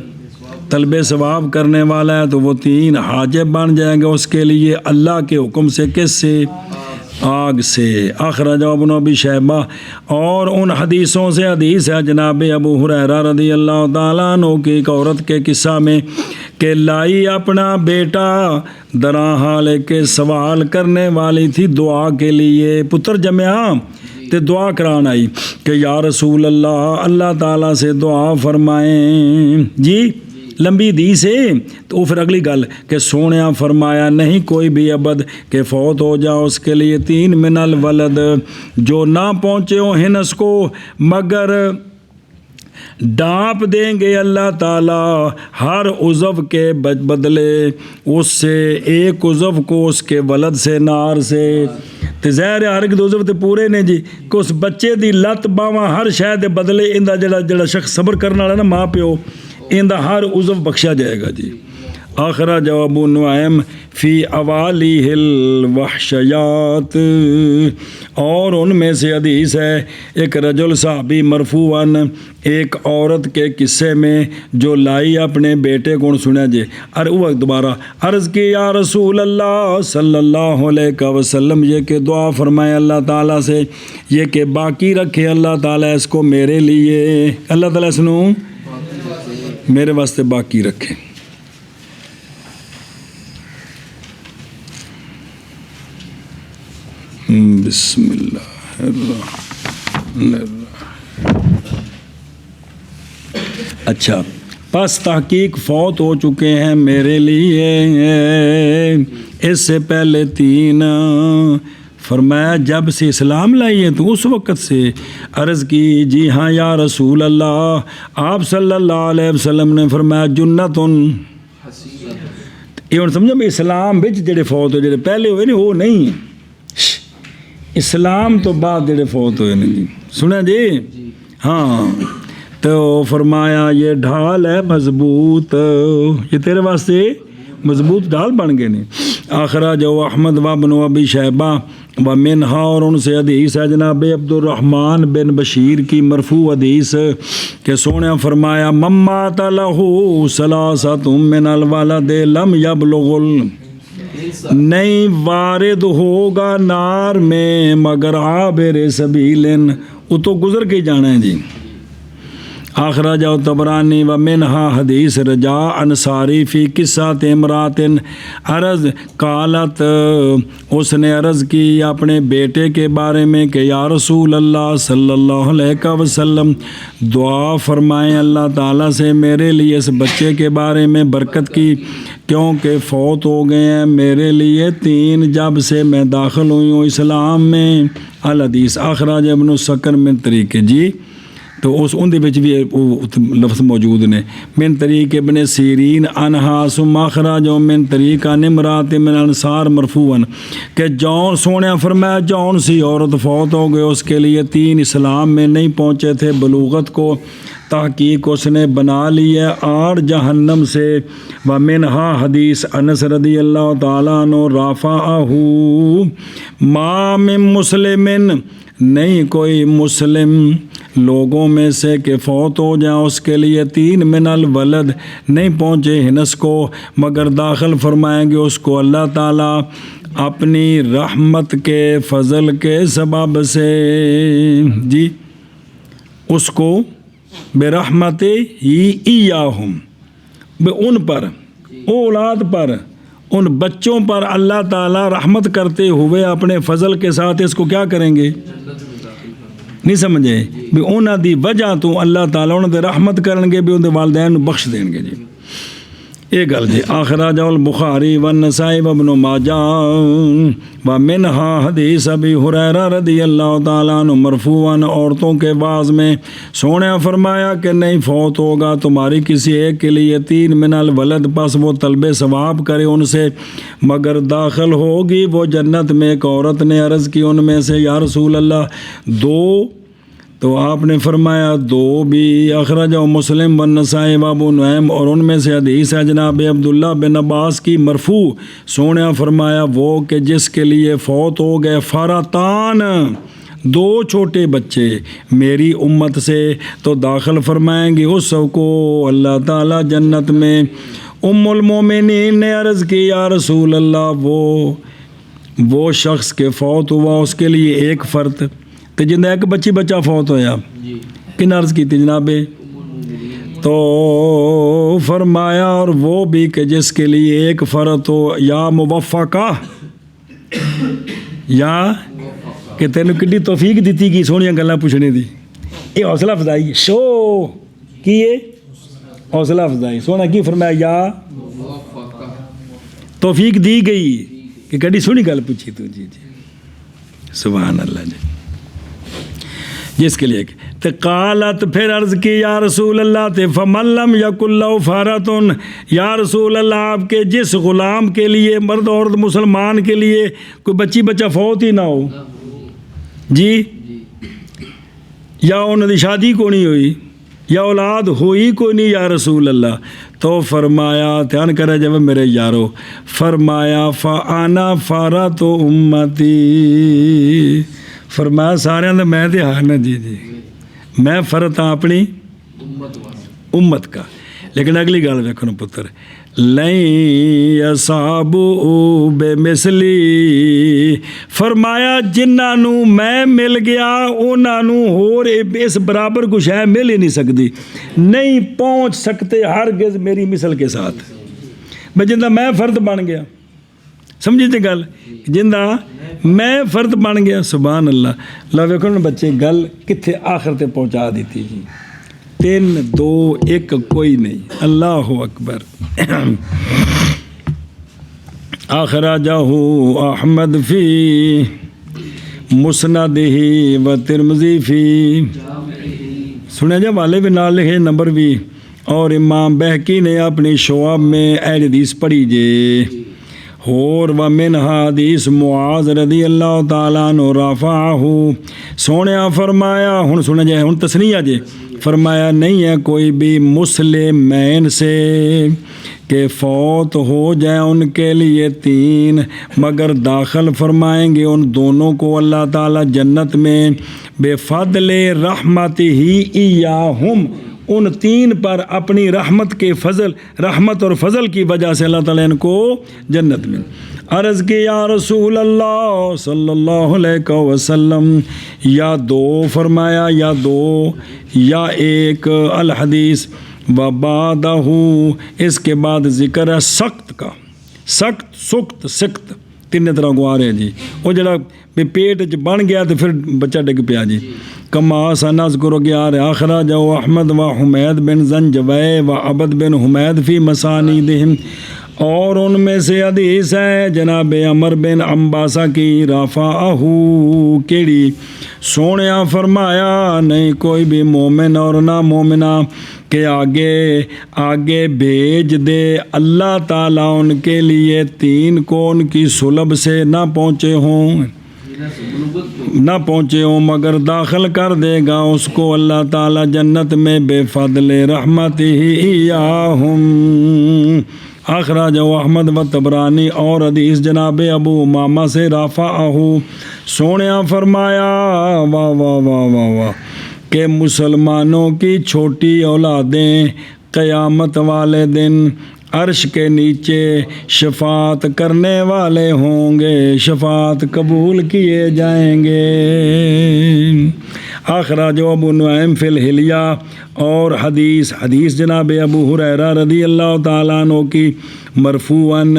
طلب ثواب کرنے والا ہے، تو وہ 3 حاجب بن جائیں گے اس کے لیے اللہ کے حکم سے. کس سے؟ آگ سے. اخرج ابن ابی شیبہ. اور ان حدیثوں سے حدیث ہے جناب ابو ہریرہ رضی اللہ تعالیٰ عنہ کی ایک عورت کے قصہ میں کہ لائی اپنا بیٹا دراں حال کے سوال کرنے والی تھی دعا کے لیے، پتر جمیا تے دعا کران آئی کہ یا رسول اللہ اللہ تعالیٰ سے دعا فرمائیں. جی لمبی دی سے تو پھر اگلی گل کہ سونیا فرمایا نہیں کوئی بھی عبد کہ فوت ہو جا اس کے لیے 3 من الولد جو نہ پہنچے ہو ہنس کو، مگر ڈانپ دیں گے اللہ تعالیٰ ہر عضو کے بدلے اس سے ایک عضو کو اس کے ولد سے نار سے. تے ظاہر ہر ایک عضو تے پورے نے جی کہ اس بچے دی لت باواں ہر شے دے بدلے اندا جڑا شخص صبر کرنے والا نا ماں پیو اندا ہر عضو بخشا جائے گا. جی اخرج ابو نعیم فی اوالیہ الوحشیات. اور ان میں سے حدیث ہے ایک رجل صحابی مرفوعاً ایک عورت کے قصے میں جو لائی اپنے بیٹے کو سنا جے اور وہ دوبارہ عرض کی یا رسول اللہ صلی اللہ علیہ وسلم یہ کہ دعا فرمائے اللہ تعالیٰ سے یہ کہ باقی رکھے اللہ تعالیٰ اس کو میرے لیے، اللہ تعالیٰ اس نو میرے واسطے باقی رکھے. بسم اللہ الرحمن الرحیم. اچھا پس تحقیق فوت ہو چکے ہیں میرے لیے اس سے پہلے 3. فرمایا جب سے اسلام لائیے تو اس وقت سے. عرض کی جی ہاں یا رسول اللہ. آپ صلی اللہ علیہ وسلم نے فرمایا جنتن. یہ ہوں سمجھو میں اسلام بچ جڑے فوت ہوئے جڑے پہلے ہوئے نہیں وہ نہیں، اسلام تو بعد جڑے فوت ہوئے نہیں. جی سنا جی ہاں. تو فرمایا یہ ڈھال ہے مضبوط، یہ تیرے واسطے مضبوط ڈھال بن گئے نہیں. اخرج احمد و ابن ابی شیبہ. و منہا اور ان سے حدیث ہے جناب عبد الرحمن بن بشیر کی مرفوع حدیث کہ سونے فرمایا ممات لہو ثلاثۃ من الولد لم یبلغ نہیں وارد ہوگا نار میں مگر عابر سبیل وہ تو گزر کے جانا ہے جی. آخرج طبرانی و منہا حدیث رجا انصاری فی قصۃ امرات عرض قالت اس نے عرض کی اپنے بیٹے کے بارے میں کہ یا رسول اللہ صلی اللہ علیہ وسلم دعا فرمائیں اللہ تعالیٰ سے میرے لیے اس بچے کے بارے میں برکت کی کیونکہ فوت ہو گئے ہیں میرے لیے 3 جب سے میں داخل ہوئی ہوں اسلام میں. الحدیث اخراج ابن السکن من طریقے جی تو اس اندے وچ بھی لفظ موجود نے من طریق ابن سیرین انہا ثم اخراج من طریق امرات من انصار مرفوعا کہ جون سونے فرمایا جون سی عورت فوت ہو گئے اس کے لیے 3 اسلام میں نہیں پہنچے تھے بلوغت کو تحقیق اس نے بنا لی ہے 8 جہنم سے. و منہا حدیث انس رضی اللہ تعالیٰ عنہ رافعہ ما من مسلم نہیں کوئی مسلم لوگوں میں سے کہ فوت ہو جائیں اس کے لیے 3 من الولد نہیں پہنچے ہنس کو مگر داخل فرمائیں گے اس کو اللہ تعالیٰ اپنی رحمت کے فضل کے سبب سے جی اس کو برحمت ہی ایاہم ان پر اولاد پر ان بچوں پر اللہ تعالیٰ رحمت کرتے ہوئے اپنے فضل کے ساتھ اس کو کیا کریں گے نہیں سمجھے بھی انہاں دی وجہ تو اللہ تعالیٰ انہاں دے رحمت کرن گے بھی ان دے والدین بخش دیں گے جی. یہ گل جی اخراج البخاری والنسائی وابن ماجہ و منہا حدیث ابی ہریرہ رضی اللہ تعالیٰ عنہ مرفوعاً عورتوں کے بعض میں سونے فرمایا کہ نہیں فوت ہوگا تمہاری کسی ایک کے لیے 3 من الولد پس وہ طلب ثواب کرے ان سے مگر داخل ہوگی وہ جنت میں. ایک عورت نے عرض کی ان میں سے یا رسول اللہ 2 تو آپ نے فرمایا 2 بھی. اخرج مسلم والنسائی وابو نعیم اور ان میں سے حدیث ہے جناب عبداللہ بن عباس کی مرفوع سونے فرمایا وہ کہ جس کے لیے فوت ہو گئے فراتان 2 چھوٹے بچے میری امت سے تو داخل فرمائیں گے اس کو اللہ تعالیٰ جنت میں. ام المومنین نے عرض کی یا رسول اللہ وہ شخص کے فوت ہوا اس کے لیے ایک فرد تو جن ایک بچہ فوت ہویا کن عرض کی تھی جناب تو فرمایا اور وہ بھی کہ جس کے لیے ایک فرد ہو یا موفقہ یا کہ تینوں کڈی توفیق دیتی کی سونیاں گلاں پوچھنے دی. یہ حوصلہ افزائی شو کی یہ حوصلہ افزائی سونا کی فرمایا یا توفیق دی گئی کہ کڈی سونی گل پوچھی تو جی سبحان اللہ جی جس کے لیے تو قالت پھر عرض کی یا رسول اللہ تے فمن لم یکن لہ فرۃ یا رسول اللہ آپ کے جس غلام کے لیے مرد عورت مسلمان کے لیے کوئی بچہ فوت ہی نہ ہو جی یا انہوں دی شادی کو نہیں ہوئی یا اولاد ہوئی کوئی نہیں یا رسول اللہ تو فرمایا دھیان کرے جب میرے یارو فرمایا فانا فرۃ امتی فرمایا سارے اندر میں دے ہاں نا جی میں فرت ہاں اپنی امت کا. لیکن اگلی گل ویکھو پتر لئی اصابو بے مثلی فرمایا جنہاں نو میں مل گیا انہاں نو ہور اس برابر کچھ ہے مل ہی نہیں سکتی نہیں پہنچ سکتے ہرگز میری مثل کے ساتھ. میں جندہ میں فرد بن گیا سمجھی تے گل جندہ میں فرد بن گیا سبحان اللہ. اللہ ویکھو بچے گل کتھے آخر تے پہنچا دیتی جی 3 2 1 کوئی نہیں اللہ اکبر. اخرجہ احمد فی مسندہ و ترمذی فی سنے جب والے بھی نال لکھے نمبر بھی اور امام بہقی نے اپنی شعب میں اہل حدیث پڑھی جے اور ومنہا حدیث معاذ رضی اللہ تعالیٰ عنہ رافعہ سونے فرمایا ہن سنے جائے ہن تسنیہ جے فرمایا نہیں ہے کوئی بھی مسلمین سے کہ فوت ہو جائے ان کے لیے 3 مگر داخل فرمائیں گے ان دونوں کو اللہ تعالیٰ جنت میں بے فضل رحمت ہی ایاہم، ان 3 پر اپنی رحمت اور فضل کی وجہ سے اللہ تعالیٰ ان کو جنت میں۔ عرض کی یا رسول اللہ صلی اللہ علیہ وسلم، یا 2 فرمایا، یا 2 یا 1 الحدیث وبعدہ، اس کے بعد ذکر ہے سخت کا، سخت 3 طرح کو آ رہے جی، وہ جڑا پیٹ بن گیا تو پھر بچہ ڈگ پیا جی۔ کما سنذکر کے آ رہے اخرج احمد و حمید بن زنجوی و عبد بن حمید فی مسانیدہم، اور ان میں سے حدیث ہے جناب عمر بن امباسا کی رفعہ، کیڑی سونیا فرمایا نہیں کوئی بھی مومن اور نہ مومنہ کہ آگے بھیج دے اللہ تعالیٰ ان کے لیے 3 کو ان کی صلب سے نہ پہنچے ہوں مگر داخل کر دے گا اس کو اللہ تعالیٰ جنت میں بے فضل رحمتہ ایاہم۔ اخرج احمد و طبرانی، اور حدیث جناب ابو امامہ سے رفعہ، سونیا فرمایا واہ واہ واہ واہ واہ کہ مسلمانوں کی چھوٹی اولادیں قیامت والے دن عرش کے نیچے شفاعت کرنے والے ہوں گے، شفاعت قبول کیے جائیں گے۔ اخرج ابو نعیم فی الحلیہ، اور حدیث جناب ابو ہریرہ رضی اللہ تعالیٰ عنہ کی مرفوعاً،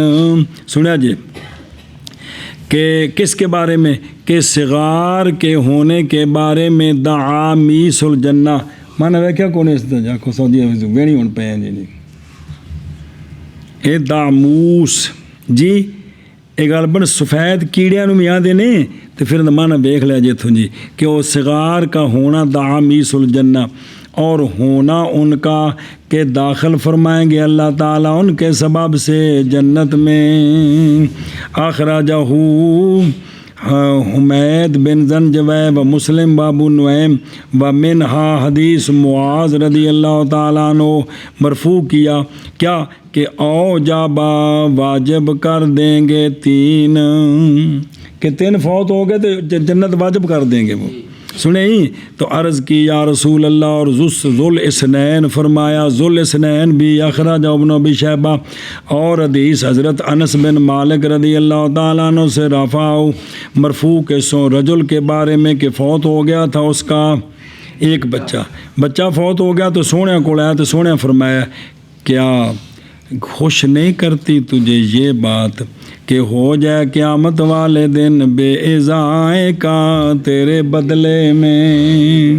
سنیا جی، کہ کس کے بارے میں؟ کہ صغار کے ہونے کے بارے میں دعامیس الجنہ، مانا ہے کیا کونے سے جا کو سعودی ویڑی ہون پہ ہیں جی اے داموس جی، ایک غالباً سفید کیڑیاں بھی آدھے نے، تو پھر مانا ویکھ لیا جی تھوں جی کہ وہ صغار کا ہونا دعامیس الجنہ، اور ہونا ان کا کہ داخل فرمائیں گے اللہ تعالیٰ ان کے سبب سے جنت میں۔ اخرجہ حمید بن زنجوی و مسلم و ابو نعیم و منہا حدیث معاذ رضی اللہ تعالیٰ عنہ مرفوع کیا کیا کہ او جابا واجب کر دیں گے 3 کہ 3 فوت ہو گئے تو جنت واجب کر دیں گے وہ، سنیں تو عرض کی یا رسول اللہ، اور ذوالاسنین فرمایا، ذوالاسنین بھی اخرج ابن ابی شیبہ، اور حدیث حضرت انس بن مالک رضی اللہ تعالیٰ عنہ سے رفع مرفوع کے رجل کے بارے میں کہ فوت ہو گیا تھا اس کا ایک بچہ فوت ہو گیا تو سونے کو آیا تو سونے فرمایا کیا خوش نہیں کرتی تجھے یہ بات کہ ہو جائے قیامت والے دن بے عزائے کا تیرے بدلے میں،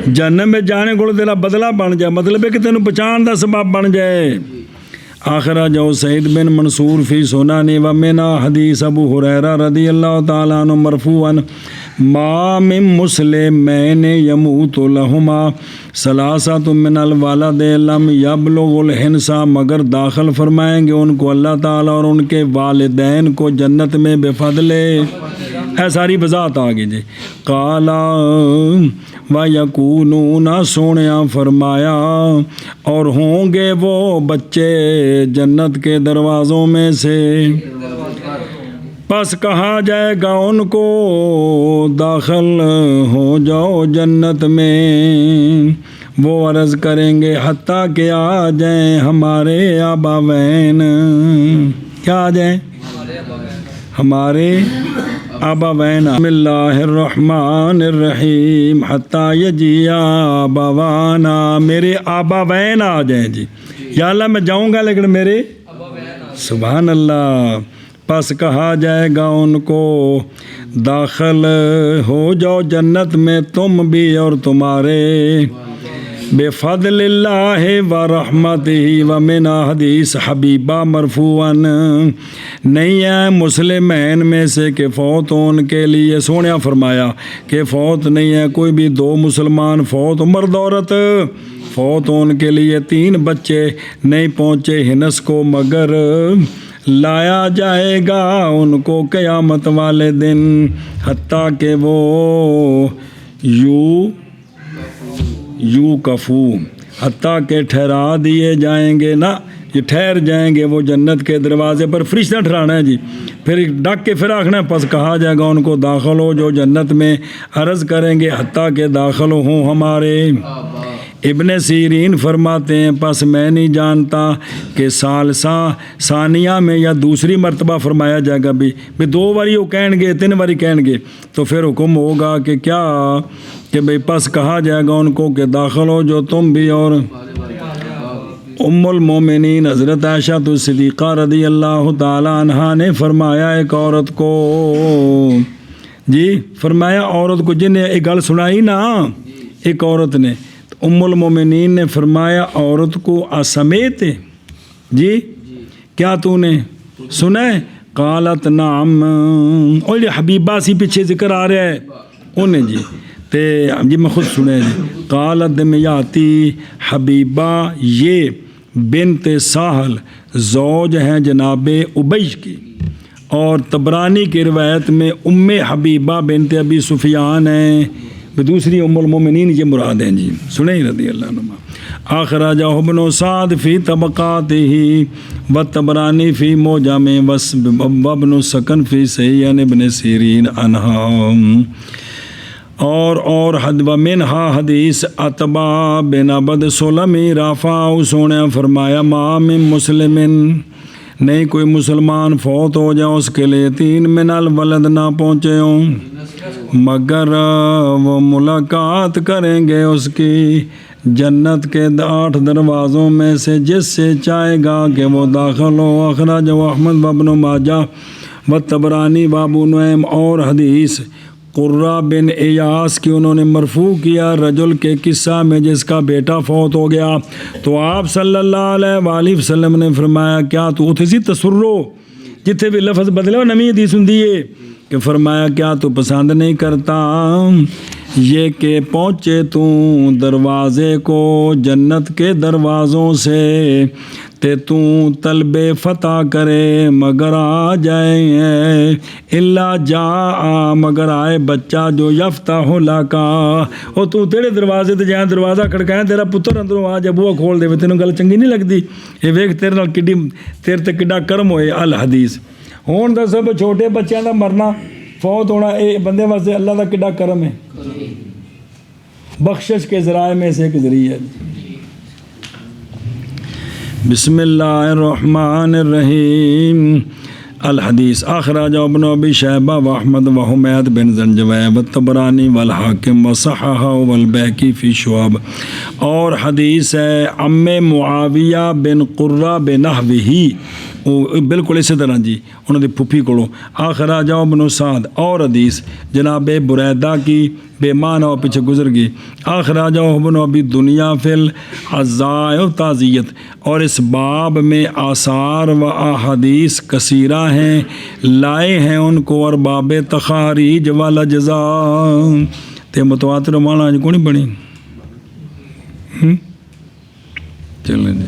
جنم میں جانے کو تیرا بدلہ بن جائے، مطلب ہے کہ تینوں پہچان دا سبب بن جائے۔ آخرہ جو سعید بن منصور فی سنن و منا حدیث ابو ہریرہ رضی اللہ تعالیٰ عنہ مرفوعاً ما من مسلمین یموت لہما ثلاثۃ من الولد لم یبلغ الحنسا، مگر داخل فرمائیں گے ان کو اللہ تعالیٰ اور ان کے والدین کو جنت میں بے فضل، اے ساری وضاحت آگے جی۔ قالا و یکونون، سونیا فرمایا اور ہوں گے وہ بچے جنت کے دروازوں میں سے، پس کہا جائے گا ان کو داخل ہو جاؤ جنت میں، وہ عرض کریں گے حتیٰ کہ آ جائیں ہمارے آباوین، کیا آ جائیں ہمارے آباوین، بسم اللہ الرحمن الرحیم، حتیٰ یجی آباوانا، میرے آباوین آ جائیں جی، یا اللہ میں جاؤں گا لیکن میرے سبحان اللہ، پس کہا جائے گا ان کو داخل ہو جاؤ جنت میں تم بھی اور تمہارے، بے فضل اللہ و رحمتہ و من حدیث حبیبہ مرفوعاً، نہیں ہے مسلمین میں سے کہ فوت ان کے لیے، سونیا فرمایا کہ فوت نہیں ہے کوئی بھی 2 مسلمان فوت، مرد عورت فوت ان کے لیے 3 بچے نہیں پہنچے ہنس کو، مگر لایا جائے گا ان کو قیامت والے دن، حتیٰ کہ وہ یوقفو حتیٰ کہ ٹھہرا دیے جائیں گے نا، یہ ٹھہر جائیں گے وہ جنت کے دروازے پر، فرشتہ ٹھہرانا ہے جی، پھر ڈاک کے پھر آخنا ہے، پس کہا جائے گا ان کو داخل ہو جو جنت میں، عرض کریں گے حتیٰ کہ داخل ہوں ہمارے۔ ابن سیرین فرماتے ہیں پس میں نہیں جانتا کہ ثالثہ ثانیہ میں یا دوسری مرتبہ فرمایا جائے گا بھی 2 باری وہ کہیں گے 3 باری کہیں گے تو پھر حکم ہوگا کہ کیا کہ بھئی پس کہا جائے گا ان کو کہ داخل ہو جو تم بھی اور۔ ام المومنین حضرت عائشہ صدیقہ رضی اللہ تعالی عنہا نے فرمایا ایک عورت کو، جی فرمایا عورت کو جن نے ایک گل سنائی نا ایک عورت نے، ام المومنین نے فرمایا عورت کو اسمیت، جی کیا تو نے سنا ہے؟ قالت نعم، اور یہ حبیبہ سی پیچھے ذکر آ رہا ہے انہیں جی تے جی میں خود سنے جی، قالت دمیاتی حبیبہ یہ بنت ساحل زوج ہیں جناب ابیش کی، اور طبرانی کی روایت میں ام حبیبہ بنت ابی سفیان ہیں، دوسری ام المومنین یہ مراد ہیں جی، سنیں رضی اللہ عنہ۔ اخرجہ ابن سعد فی طبقاتہ والطبرانی فی معجم وابن سکن فی صحیح عن ابن سیرین عنہا۔ اور حد و منہا حدیث عتبہ بن عبد سلمی رافع سونے فرمایا ما من مسلمن، نہیں کوئی مسلمان فوت ہو جائے اس کے لیے 3 من الولد نہ پہنچے ہوں مگر وہ ملاقات کریں گے اس کی جنت کے 8 دروازوں میں سے جس سے چاہے گا کہ وہ داخل ہو۔ اخرج احمد وابن ماجہ والطبرانی وابو نعیم۔ اور حدیث قرہ بن ایاس کی انہوں نے مرفوع کیا رجل کے قصہ میں جس کا بیٹا فوت ہو گیا تو آپ صلی اللہ علیہ وآلہ وسلم نے فرمایا کیا تو اتھے سی تسرو جتھے بھی لفظ بدلے ہو نمی حدیث ہوں دیئے کہ فرمایا کیا تو پسند نہیں کرتا یہ کہ پہنچے تو دروازے کو جنت کے دروازوں سے تے تو طلب فتح کرے مگر آ جائیں اللہ جا مگر آئے بچہ جو یفتح لکا، اور تو تیرے دروازے تے جائیں دروازہ کھڑکائیں تیرا پتر اندروں آ جائے بوہ کھول دے، تینوں گل چنگی نہیں لگتی؟ یہ ویکھ تیرے نال کڈی تیرے تے کڈا کرم ہوئے۔ الحدیث ہون دا سب چھوٹے بچیاں دا مرنا فوت ہونا اے بندے واسطے اللہ دا کڈا کرم ہے، بخشش کے ذرائع میں سے ایک ذریعہ۔ بسم اللہ الرحمن الرحیم۔ الحدیث اخرج ابن ابی شیبہ واحمد وحمید بن زنجویہ والطبرانی والحاکم وصححہ والبیہقی فی شعب۔ اور حدیث ہے عم معاویہ بن قرہ بنحوہ، بالکل اسی طرح جی انہوں نے پھپھی کولوں۔ اخرج ابن سعد۔ اور حدیث جناب بریدہ کی بے معنی اور پیچھے گزر گئی۔ اخرج ابن ابی دنیا فی العزاء و تعزیت۔ اور اس باب میں آثار و احادیث کثیرہ ہیں لائے ہیں ان کو، اور باب تخاریج والا جزاء تے متواتر معنی کو نہیں بنی۔ چلیں جی۔